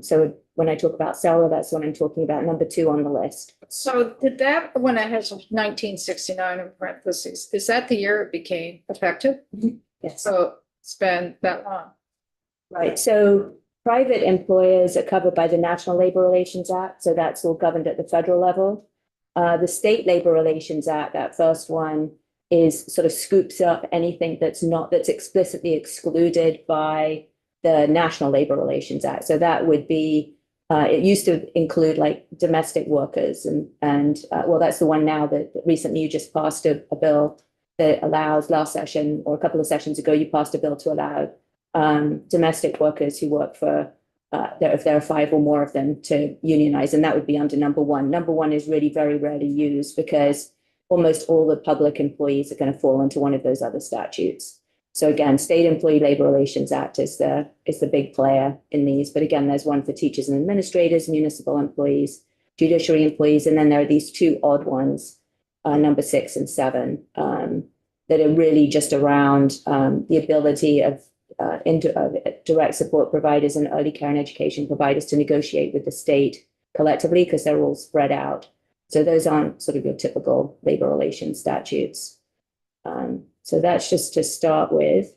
So when I talk about SELRA, that's what I'm talking about, number 2 on the list. So did that, when it has 1969 in parentheses, is that the year it became effective? Yes. So it's been that long. Right. So private employers are covered by the National Labor Relations Act. So that's all governed at the federal level. The State Labor Relations Act, that first one, is sort of scoops up anything that's explicitly excluded by the National Labor Relations Act. So that would be, it used to include like domestic workers and well, that's the one now that recently you just passed a bill that allows, last session or a couple of sessions ago, you passed a bill to allow domestic workers who work for, if there are 5 or more of them, to unionize, and that would be under number 1. Number 1 is really very rarely used because almost all the public employees are going to fall into one of those other statutes. So again, State Employee Labor Relations Act is the big player in these. But again, there's one for teachers and administrators, municipal employees, judiciary employees, and then there are these 2 odd ones, number 6 and 7, that are really just around the ability of direct support providers and early care and education providers to negotiate with the state collectively, because they're all spread out. So those aren't sort of your typical labor relations statutes. So that's just to start with.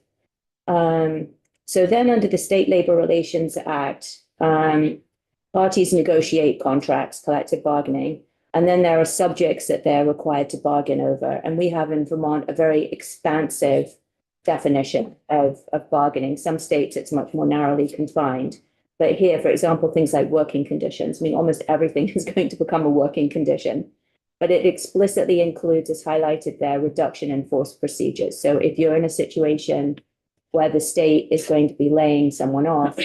So then under the State Labor Relations Act, Parties negotiate contracts, collective bargaining, and then there are subjects that they're required to bargain over. And we have in Vermont a very expansive definition of bargaining. Some states it's much more narrowly confined. But here, for example, things like working conditions, I mean, almost everything is going to become a working condition. But it explicitly includes, as highlighted there, reduction in force procedures. So if you're in a situation where the state is going to be laying someone off,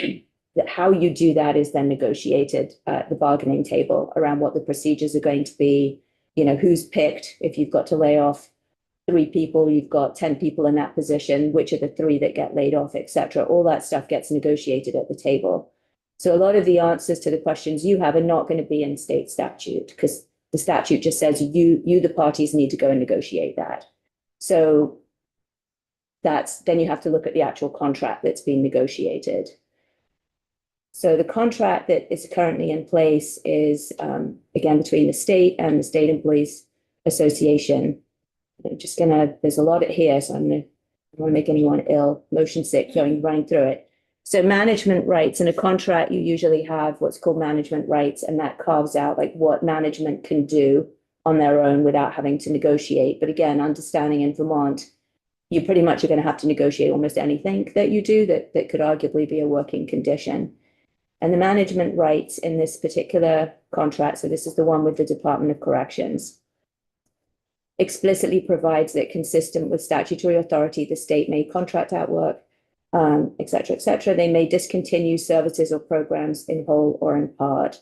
that how you do that is then negotiated at the bargaining table around what the procedures are going to be, you know, who's picked. If you've got to lay off 3 people, you've got 10 people in that position, which are the 3 that get laid off, et cetera. All that stuff gets negotiated at the table. So a lot of the answers to the questions you have are not going to be in state statute, because the statute just says you, the parties, need to go and negotiate that. So then you have to look at the actual contract that's being negotiated. So the contract that is currently in place is, again, between the state and the State Employees Association. I'm just there's a lot here, so I don't want to make anyone ill. Motion 6, running through it. So management rights in a contract, you usually have what's called management rights, and that carves out like what management can do on their own without having to negotiate. But again, understanding in Vermont, you pretty much are going to have to negotiate almost anything that you do that could arguably be a working condition. And the management rights in this particular contract, so this is the one with the Department of Corrections, explicitly provides that consistent with statutory authority, the state may contract out work, et cetera, et cetera. They may discontinue services or programs in whole or in part.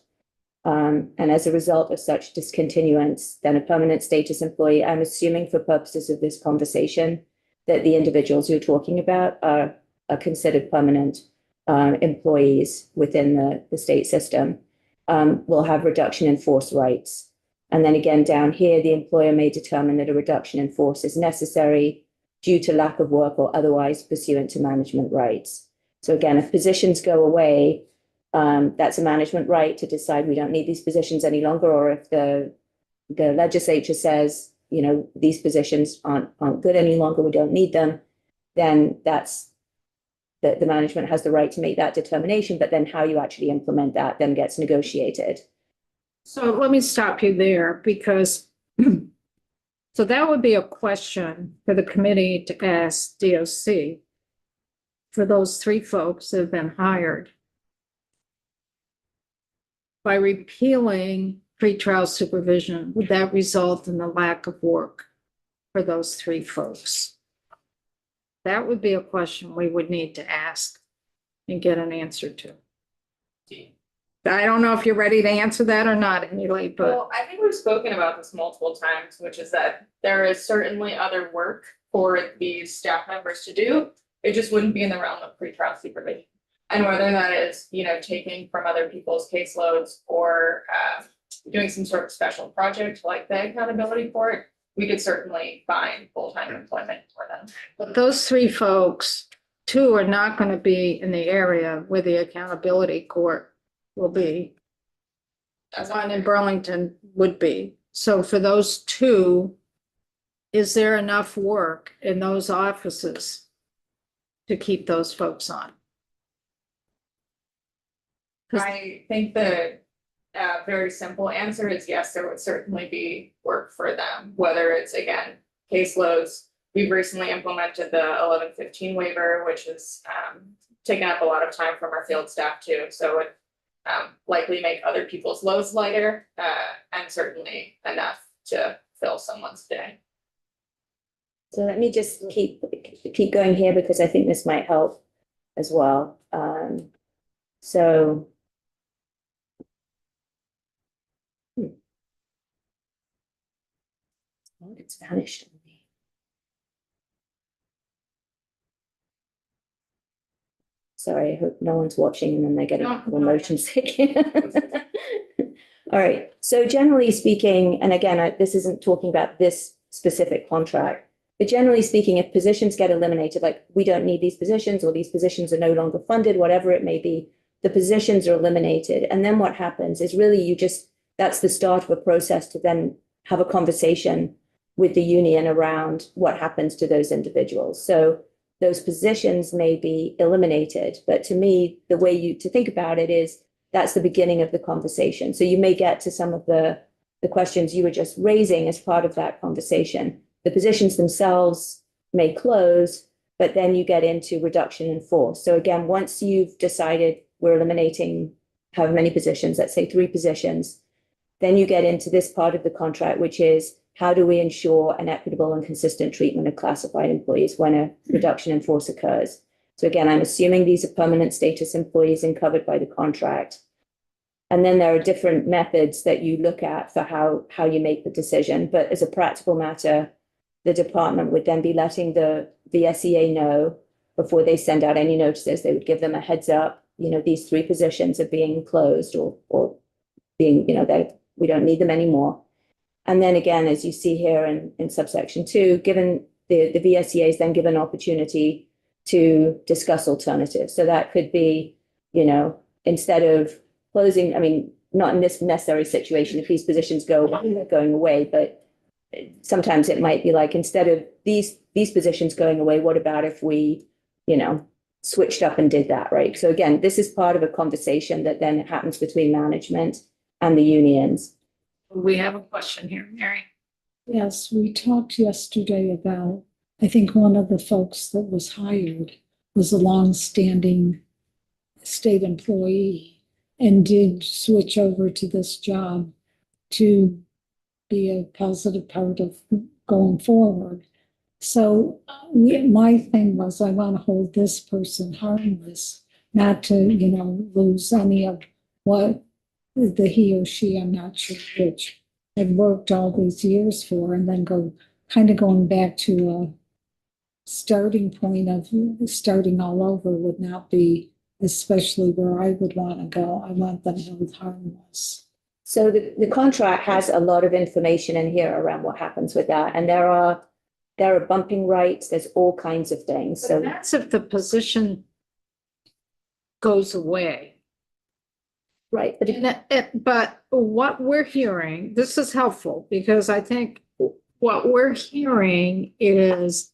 And as a result of such discontinuance, then a permanent status employee, I'm assuming for purposes of this conversation, that the individuals you're talking about are considered permanent employees within the state system, will have reduction in force rights. And then again, down here, the employer may determine that a reduction in force is necessary due to lack of work or otherwise pursuant to management rights. So again, if positions go away, that's a management right to decide we don't need these positions any longer, or if the legislature says, you know, these positions aren't good any longer, we don't need them, then that's the management has the right to make that determination, but then how you actually implement that then gets negotiated. So let me stop you there, because so that would be a question for the committee to ask DOC for those 3 folks that have been hired. By repealing pretrial supervision, would that result in the lack of work for those 3 folks? That would be a question we would need to ask and get an answer to. I don't know if you're ready to answer that or not, Emily, but Well, I think we've spoken about this multiple times, which is that there is certainly other work for these staff members to do. It just wouldn't be in the realm of pretrial supervision. And whether that is, you know, taking from other people's caseloads or doing some sort of special project like the accountability court, we could certainly find full-time employment for them. but those 3 folks, 2 are not going to be in the area where the accountability court will be. One in Burlington would be. So for those 2, is there enough work in those offices to keep those folks on? I think the very simple answer is yes, there would certainly be work for them, whether it's, again, caseloads. We've recently implemented the 1115 waiver, which has taken up a lot of time from our field staff too. So it likely make other people's loads lighter and certainly enough to fill someone's day. So let me just keep going here, because I think this might help as well. So oh, it's vanished on me. Sorry, I hope no one's watching and then they get a motion sick. All right, so generally speaking, and again, this isn't talking about this specific contract, but generally speaking, if positions get eliminated, like we don't need these positions or these positions are no longer funded, whatever it may be, the positions are eliminated. And then what happens is really that's the start of a process to then have a conversation with the union around what happens to those individuals. So those positions may be eliminated, but to me, the way to think about it is that's the beginning of the conversation. So you may get to some of the questions you were just raising as part of that conversation. The positions themselves may close, but then you get into reduction in force. So again, once you've decided we're eliminating however many positions, let's say 3 positions, then you get into this part of the contract, which is how do we ensure an equitable and consistent treatment of classified employees when a reduction in force occurs? So again, I'm assuming these are permanent status employees and covered by the contract. And then there are different methods that you look at for how you make the decision. But as a practical matter, the department would then be letting the SEA know before they send out any notices. They would give them a heads up, these 3 positions are being closed or being, we don't need them anymore. And then again, as you see here in subsection 2, given the VSEA is then given opportunity to discuss alternatives. So that could be, instead of closing, I mean, not in this necessary situation, if these positions go away, they're going away, but sometimes it might be like, instead of these positions going away, what about if we, switched up and did that, right? So again, this is part of a conversation that then happens between management and the unions. We have a question here, Mary. Yes, we talked yesterday about, I think one of the folks that was hired was a longstanding state employee and did switch over to this job to be a positive part of going forward. So my thing was, I want to hold this person harmless, not to, lose any of what the he or she, I'm not sure which, had worked all these years for, and then going back to a starting point of starting all over would not be especially where I would want to go. I want them held harmless. So the contract has a lot of information in here around what happens with that. And there are bumping rights, there's all kinds of things. So So that's if the position goes away. right, But what we're hearing, this is helpful because I think what we're hearing is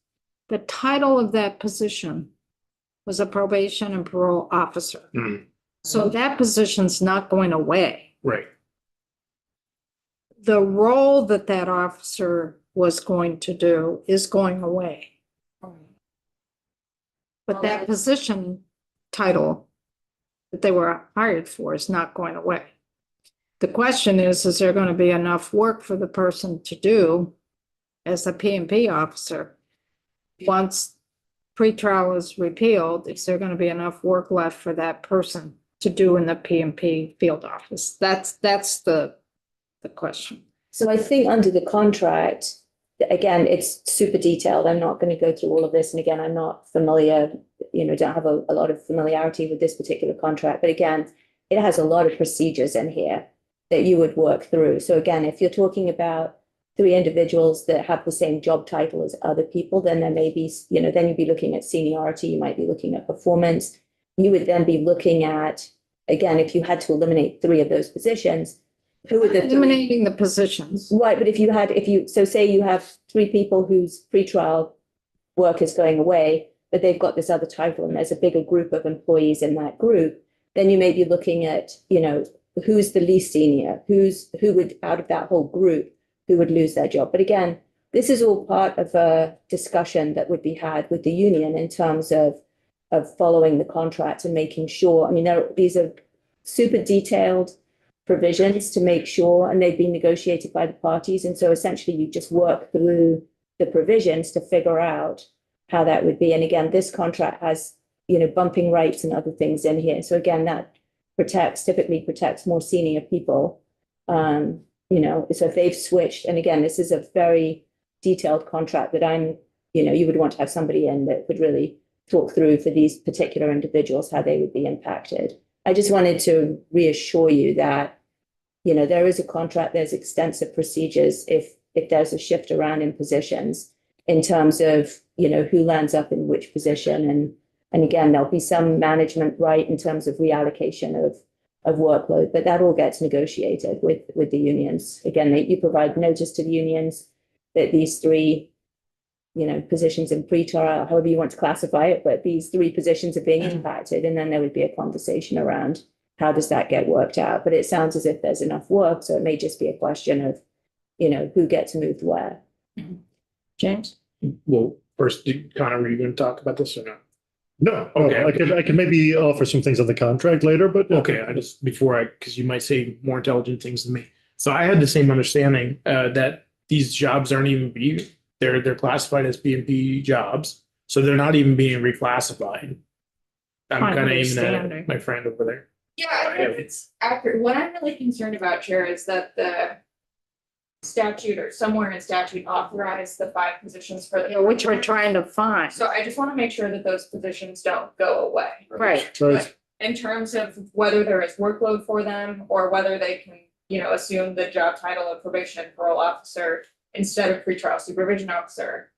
the title of that position was a probation and parole officer. So that position's not going away. Right. The role that officer was going to do is going away. But that position title that they were hired for is not going away. The question is there going to be enough work for the person to do as a P&P officer? Once pretrial is repealed, is there going to be enough work left for that person to do in the P&P field office? That's the question. So I think under the contract, again, it's super detailed. I'm not going to go through all of this. And again, I'm not familiar, don't have a lot of familiarity with this particular contract. But again, it has a lot of procedures in here that you would work through. So again, if you're talking about 3 individuals that have the same job title as other people, then there may be, then you'd be looking at seniority, you might be looking at performance. You would then be looking at, again, if you had to eliminate 3 of those positions, who would the Eliminating the positions. Right, but so say you have 3 people whose pretrial work is going away, but they've got this other title and there's a bigger group of employees in that group, then you may be looking at, who's the least senior, who would, out of that whole group, who would lose their job. But again, this is all part of a discussion that would be had with the union in terms of following the contract and making sure, these are super detailed provisions to make sure, and they've been negotiated by the parties. And so essentially you just work through the provisions to figure out how that would be. And again, this contract has, bumping rights and other things in here. So again, that typically protects more senior people. So if they've switched, and again, this is a very detailed contract that you would want to have somebody in that would really talk through for these particular individuals, how they would be impacted. I just wanted to reassure you that, there is a contract, there's extensive procedures if there's a shift around in positions in terms of, who lands up in which position. And again, there'll be some management right in terms of reallocation of workload, but that all gets negotiated with the unions. Again, you provide notice to the unions that these 3, positions in pretrial, however you want to classify it, but these 3 positions are being impacted, and then there would be a conversation around how does that get worked out? But it sounds as if there's enough work, so it may just be a question of, who gets moved where. James? Well, first, Connor, were you gonna talk about this or not? No, Okay. I can maybe offer some things on the contract later, but. Okay, because you might say more intelligent things than me. So I had the same understanding that these jobs aren't even they're classified as B&P jobs, so they're not even being reclassified. I'm My kind of aiming understanding. at my friend over there. Yeah, I think it's accurate. What I'm really concerned about, Chair, is that the statute or somewhere in statute authorized the 5 positions for the. Which we're trying to find. So I just want to make sure that those positions don't go away. Right. Right. In terms of whether there is workload for them or whether they can, assume the job title of probation and parole officer instead of pretrial supervision officer,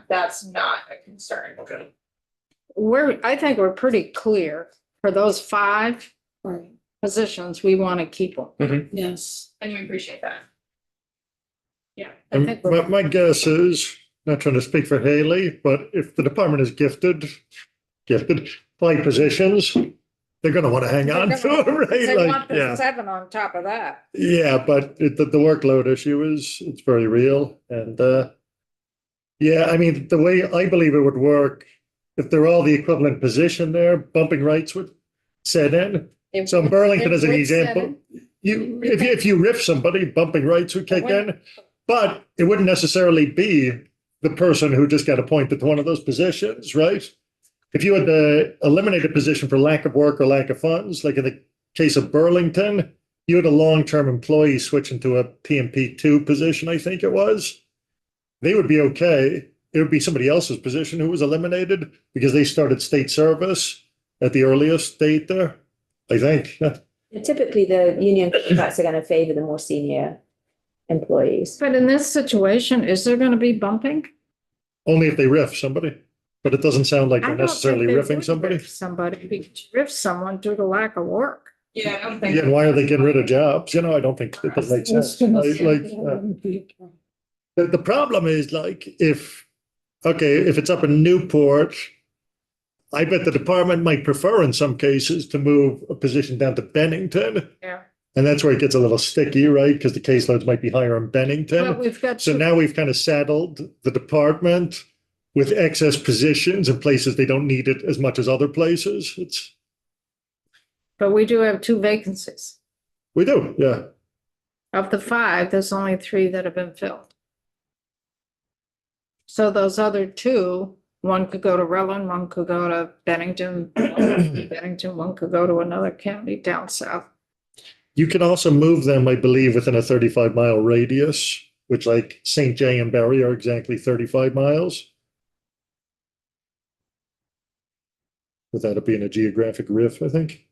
that's not a concern. Okay. I think we're pretty clear for those 5 Right, positions, we want to keep them. yes. And we appreciate that. Yeah. I think My, my guess is, not trying to speak for Haley, but if the department is gifted 5 positions, they're gonna want to hang on to them, right? They Like, want the yeah. 7 on top of that. Yeah, but the workload issue it's very real. And yeah, I mean, the way I believe it would work, if they're all the equivalent position there, bumping rights would set in. If- So in Burlington, as an if Rick said example, if you riff somebody, bumping rights would kick in. But it wouldn't necessarily be the person who just got appointed to one of those positions, right? If you had to eliminate a position for lack of work or lack of funds, like in the case of Burlington, you had a long-term employee switch into a PMP2 position, I think it was. They would be okay. It would be somebody else's position who was eliminated because they started state service at the earliest date there, I think. Typically, the union contracts are going to favor the more senior employees. But in this situation, is there going to be bumping? Only if they riff somebody, but it doesn't sound like I they're don't necessarily think they riffing would somebody. riff Somebody, because riff someone due to lack of work. Yeah, I don't think. Again, why are they getting rid of jobs? I don't think it does make I was sense. gonna Like, say like, that wouldn't be a problem. the problem is like, if it's up in Newport, I bet the department might prefer in some cases to move a position down to Bennington. Yeah. And that's where it gets a little sticky, right? Because the caseloads might be higher in But Bennington. we've got, So now we've kind of saddled the department with excess positions in places they don't need it as much as other places. but we do have 2 vacancies. We do, yeah. Of the 5, there's only 3 that have been filled. So those other 2, one could go to Rutland, one could go to Bennington, one could go to another county down south. You can also move them, I believe, within a 35-mile radius, which like St. J and Barry are exactly 35 miles. Without it being a geographic riff, I think.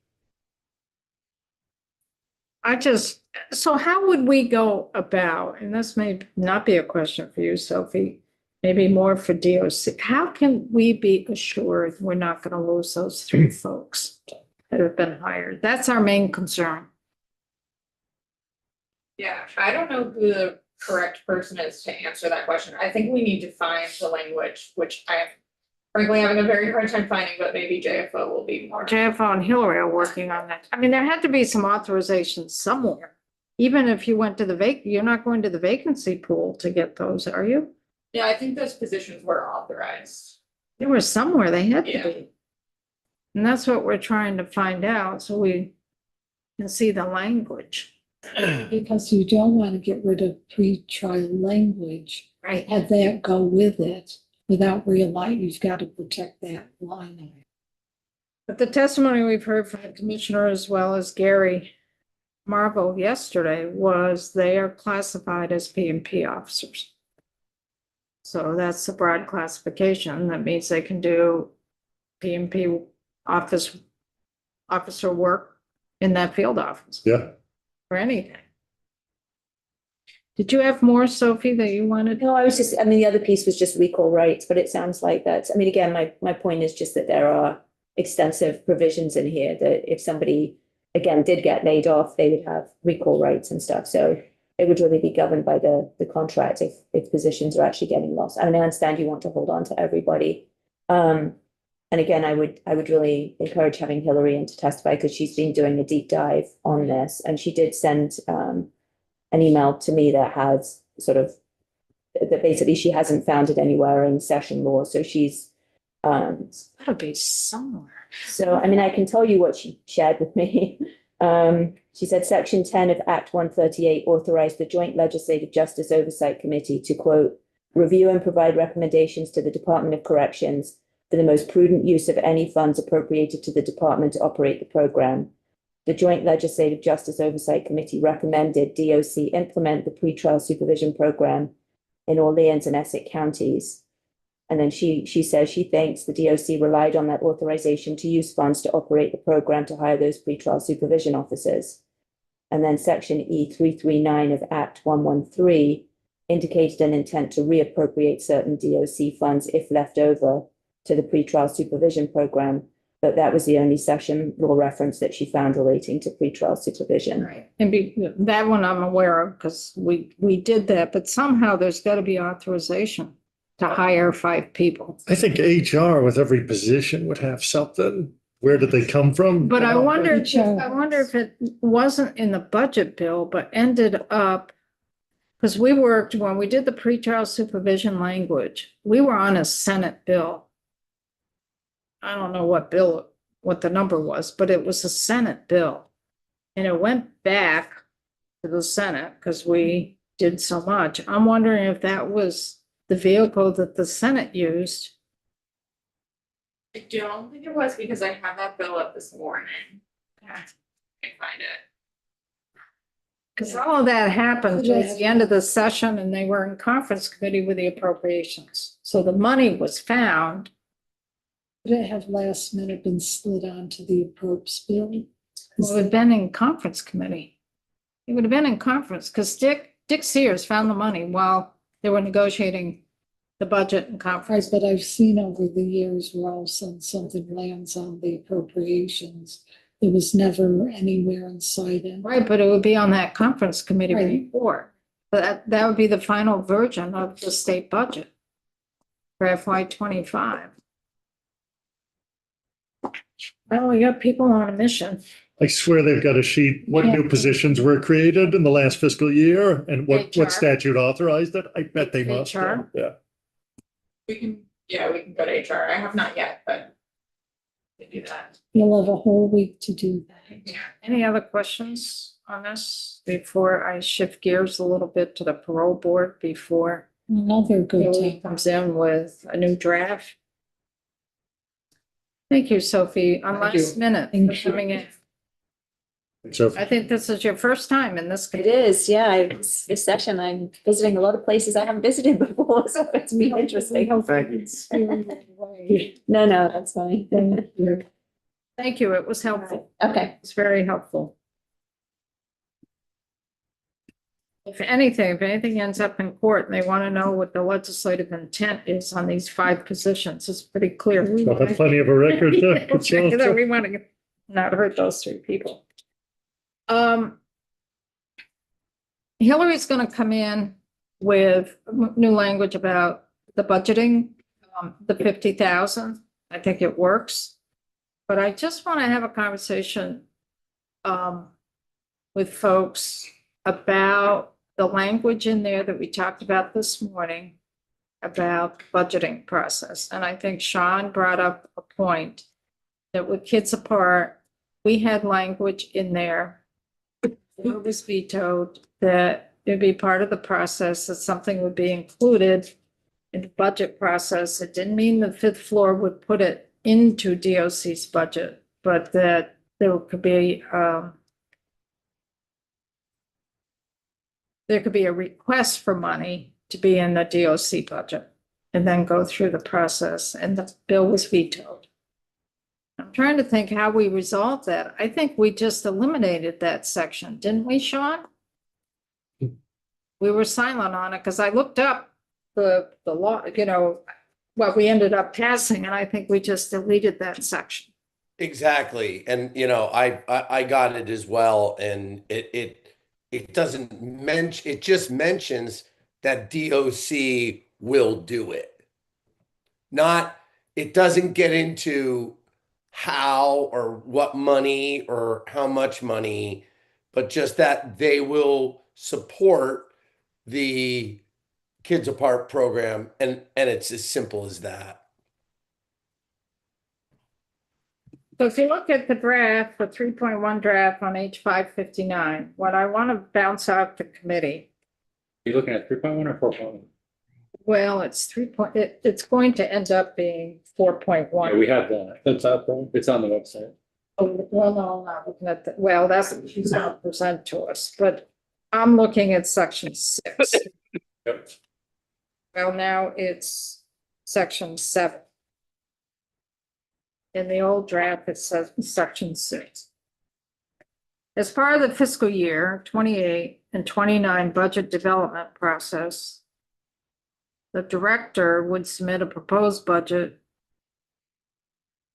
So how would we go about, and this may not be a question for you, Sophie, maybe more for DOC. How can we be assured we're not going to lose those 3 folks that have been hired? That's our main concern. Yeah, I don't know who the correct person is to answer that question. I think we need to find the language, which I am frankly having a very hard time finding, but maybe JFO will be more. JFO and Hillary are working on that. I mean, there had to be some authorization somewhere. Even if you went to you're not going to the vacancy pool to get those, are you? Yeah, I think those positions were authorized. There was somewhere they had to Yeah. be. And that's what we're trying to find out, so we can see the language. Because you don't want to get rid of pre-trial language, Right. have that go with it without realizing you've got to protect that line item. But the testimony we've heard from the commissioner as well as Gary Marvel yesterday was they are classified as P&P officers. So that's a broad classification. That means they can do P&P officer work in that field office Yeah. or anything. Did you have more, Sophie, that you wanted? No, the other piece was just recall rights, but it sounds like that's, again, my point is just that there are extensive provisions in here that if somebody, again, did get laid off, they would have recall rights and stuff. So it would really be governed by the contract if positions are actually getting lost. I understand you want to hold on to everybody. And again, I would really encourage having Hillary in to testify because she's been doing a deep dive on this. And she did send an email to me that has sort of, that basically she hasn't found it anywhere in session law. So she's, Gotta be somewhere. so, I mean, I can tell you what she shared with me. She said Section 10 of Act 138 authorized the Joint Legislative Justice Oversight Committee to, quote, review and provide recommendations to the Department of Corrections for the most prudent use of any funds appropriated to the department to operate the program. The Joint Legislative Justice Oversight Committee recommended DOC implement the pretrial supervision program in Orleans and Essex counties. And then she says she thinks the DOC relied on that authorization to use funds to operate the program to hire those pretrial supervision officers. And then Section E339 of Act 113 indicated an intent to reappropriate certain DOC funds if left over to the pretrial supervision program, but that was the only session law reference that she found relating to pretrial supervision. Right. And that one I'm aware of because we did that, but somehow there's got to be authorization to hire 5 people. I think HR with every position would have something. Where did they come from? But I wonder HR. if it wasn't in the budget bill, but ended up, because we worked, when we did the pretrial supervision language, we were on a Senate bill. I don't know what the number was, but it was a Senate bill. And it went back to the Senate because we did so much. I'm wondering if that was the vehicle that the Senate used. I don't think it was because I have that bill up this morning. I can find it. Because all of that happened towards the end of the session and they were in conference committee with the appropriations. So the money was found. Would it have last minute been slid onto the approps bill? Well, it had been in conference committee. It would have been in conference because Dick Sears found the money while they were negotiating the budget and Right, conference. but I've seen over the years where all of a sudden something lands on the appropriations. It was never anywhere in sight. And Right, but it would be on that conference committee Right. report. That would be the final version of the state budget for FY25. Well, we got people on a mission. I swear they've got a sheet, what new positions were created in the last fiscal year and what HR. statute authorized it. I bet they must. HR. Yeah. We can go to HR. I have not yet, but we can do that. you'll have a whole week to do that. Any other questions on this before I shift gears a little bit to the parole board before Another good Billy time. comes in with a new draft? Thank you, Sophie, on Thank last you. minute Thank for you. coming in. So I think this is your first time in this. It is, yeah, this session, I'm visiting a lot of places I haven't visited before, so it's been interesting. Thank you. No, that's fine. Thank you, it was helpful. Okay. It's very helpful. If anything ends up in court and they want to know what the legislative intent is on these 5 positions, it's pretty clear. they'll have plenty of a record to consult. That we want to not hurt those 3 people. Hillary's going to come in with new language about the budgeting, the 50,000. I think it works. But I just want to have a conversation with folks about the language in there that we talked about this morning about budgeting process. And I think Sean brought up a point that with Kids Apart, we had language in there. It was vetoed that it'd be part of the process, that something would be included in the budget process. It didn't mean the 5th floor would put it into DOC's budget, but that there could be a request for money to be in the DOC budget and then go through the process, and the bill was vetoed. I'm trying to think how we resolved that. I think we just eliminated that section, didn't we, Sean? We were silent on it because I looked up the law, what we ended up passing, and I think we just deleted that section. Exactly. And, I got it as well. And it doesn't mention, it just mentions that DOC will do it. Not it doesn't get into how or what money or how much money, but just that they will support the Kids Apart program, and it's as simple as that. So if you look at the draft, the 3.1 draft on H559, what I want to bounce out the committee, You looking at 3.1 or 4.1? well, it's it's going to end up being 4.1. Yeah, we have that. That's out there. It's on the website. Oh, well, no, I'm not looking at the, well, that's what she's gonna present to us, but I'm looking at section 6. Yep. Well, now it's section 7. In the old draft, it says section 6. As part of the fiscal year 28 and 29 budget development process, the director would submit a proposed budget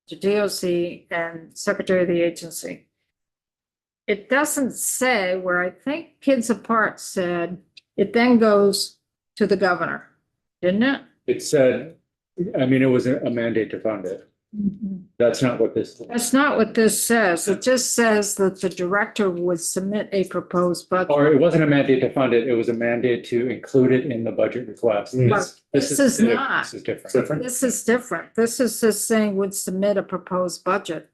to DOC and Secretary of the agency. It doesn't say where I think Kids Apart said it then goes to the governor, didn't it? It said, I mean, it was a mandate to fund it. That's not what this. That's not what this says. It just says that the director would submit a proposed Or budget. it wasn't a mandate to fund it, it was a mandate to include it in the budget request. But this is not. This is different. This is different. This is just saying would submit a proposed budget.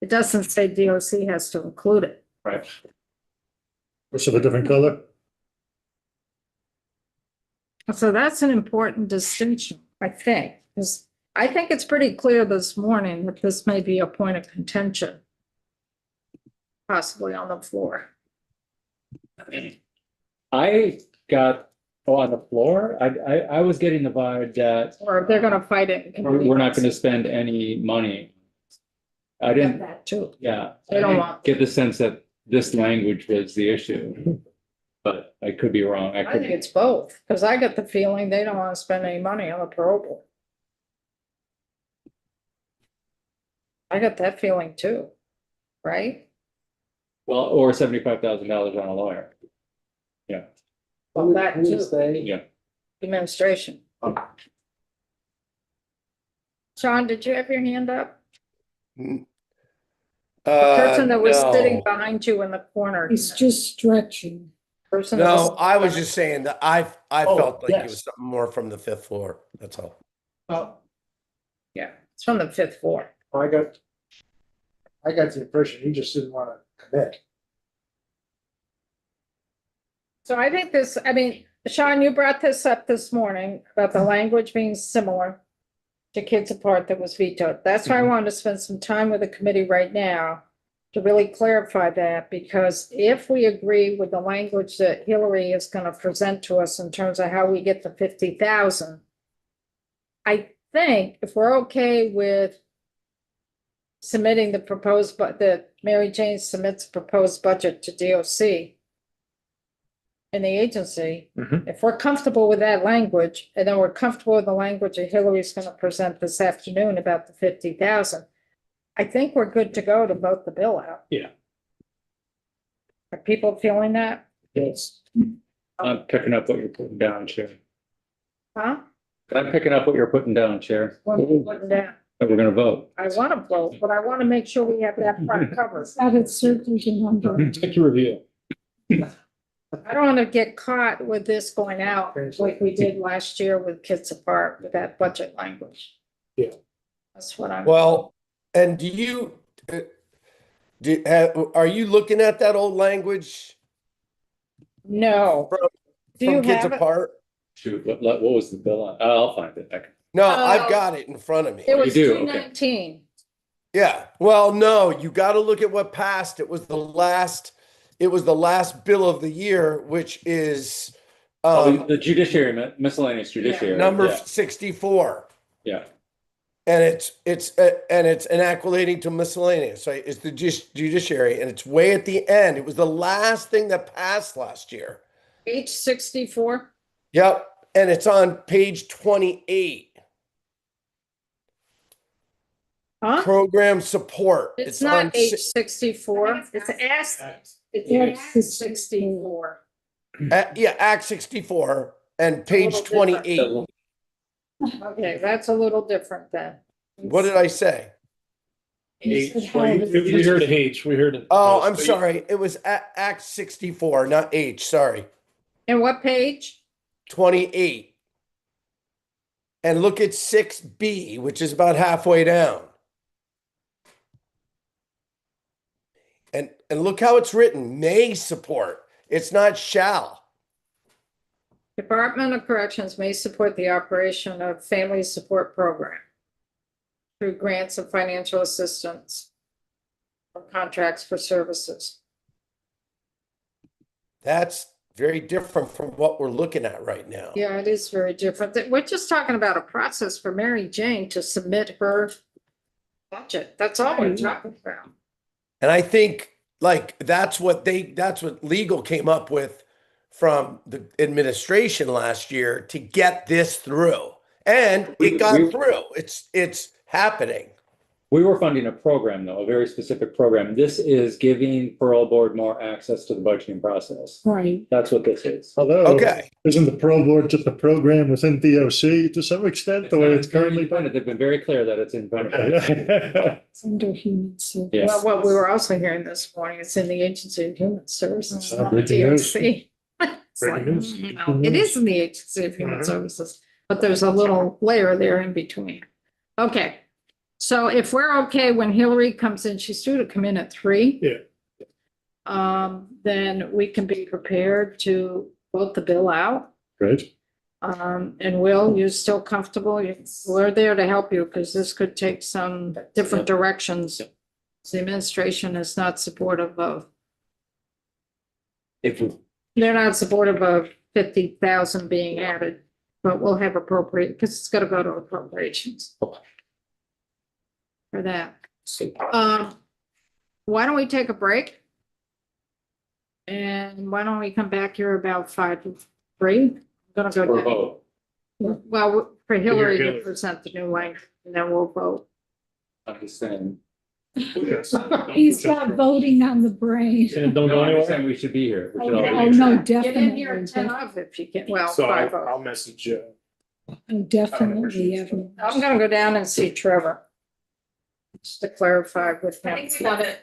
It doesn't say DOC has to include it. Right. What's of a different color? So that's an important distinction, I think, because I think it's pretty clear this morning that this may be a point of contention, possibly on the floor. I got, on the floor, I was getting the vibe that Or they're gonna fight it. in we're not committee. gonna spend any money. I Get didn't, that too. yeah. They don't I didn't want- get the sense that this language was the issue. But I could be wrong. I think it's both, because I get the feeling they don't want to spend any money on the parole. I got that feeling too, right? Well, or $75,000 on a lawyer. Yeah, Well, that Who too, is they? yeah. administration. Sean, did you have your hand up? The person that was sitting No. behind you in the corner. He's just stretching. Person that No, I was just saying that I Oh, felt like it yes. was something more from the 5th floor. That's all. Oh, Yeah, it's from the 5th floor. I got the impression he just didn't want to commit. So I think this, I mean, Sean, you brought this up this morning about the language being similar to Kids Apart that was vetoed. That's why I wanted to spend some time with the committee right now to really clarify that, because if we agree with the language that Hillary is going to present to us in terms of how we get the 50,000, I think if we're okay with submitting the proposed, but that Mary Jane submits proposed budget to DOC in the agency, Mhm. if we're comfortable with that language, and then we're comfortable with the language that Hillary's going to present this afternoon about the 50,000, I think we're good to go to vote the bill out. Yeah. Are people feeling that? Yes. I'm picking up what you're putting down, Chair. Huh? I'm picking up what you're putting down, Chair. What are you putting down? That we're gonna vote. I want to vote, but I want to make sure we have that part covered. That it's certainly under. Take your review. I don't want to get caught with this going out like we did last year with Kids Apart with that budget language. Yeah. That's what I'm. Well, and do you, are you looking at that old language No. from, Do you from Kids have it? Apart? Shoot, what was the bill on? I'll find it. No, Oh. I've got it in front of me. It was do, okay. 219. Yeah, well, no, you got to look at what passed. It was the last bill of the year, which is The judiciary, miscellaneous judiciary. number yeah, 64. Yeah, And it's inoculating to miscellaneous. So it's the judiciary, and it's way at the end. It was the last thing that passed last year. Page 64. Yep, and it's on page 28. Huh? Program support. It's on not H64. It's It's 64. yeah, Act 64 and page little 28. Okay, that's a little different then. What did I say? You said H, how the- we heard H, we heard. Oh, I'm sorry. It was Act 64, not H, sorry. And what page? 28. And look at 6B, which is about halfway down. And look how it's written, may support. It's not shall. Department of Corrections may support the operation of family support program through grants of financial assistance or contracts for services. That's very different from what we're looking at right now. Yeah, it is very different. We're just talking about a process for Mary Jane to submit her budget. That's all we're talking about. And I think like that's what legal came up with from the administration last year to get this through. And it got through. It's happening. We were funding a program though, a very specific program. This is giving Parole Board more access to the budgeting process. Right. That's what this is. Although, Okay. isn't the Parole Board just a program within DOC to some extent, the way it's currently done? They've been very clear that it's in. It's under human services. Yes. Well, what we were also hearing this morning, it's in the Agency of Human Services, not Breaking news. DOC. It's like, Breaking news. no, it is in the Agency of Human Services, but there's a little layer there in between. Okay, so if we're okay when Hillary comes in, she's due to come in at 3. Yeah. Then we can be prepared to vote the bill out. Great. And Will, you're still comfortable? We're there to help you because this could take some different directions. The administration is not supportive of, they're not supportive of 50,000 being added, but we'll have appropriate, because it's gotta go to appropriations. For that. Why don't we take a break? And why don't we come back here about 5 to 3? I'm gonna go Or down. vote. Well, for Hillary to Hillary. present the new language, and then we'll vote. I'm just saying. He's got voting on the brain. And don't No, go I'm just anywhere. saying we should be here. We should Oh, all be no, here. Get in here definitely. at 10 of if you can, well, So 5 I'll of. message Joe. Definitely. everyone. I'm gonna go down and see Trevor. Just to clarify with I him. think we got it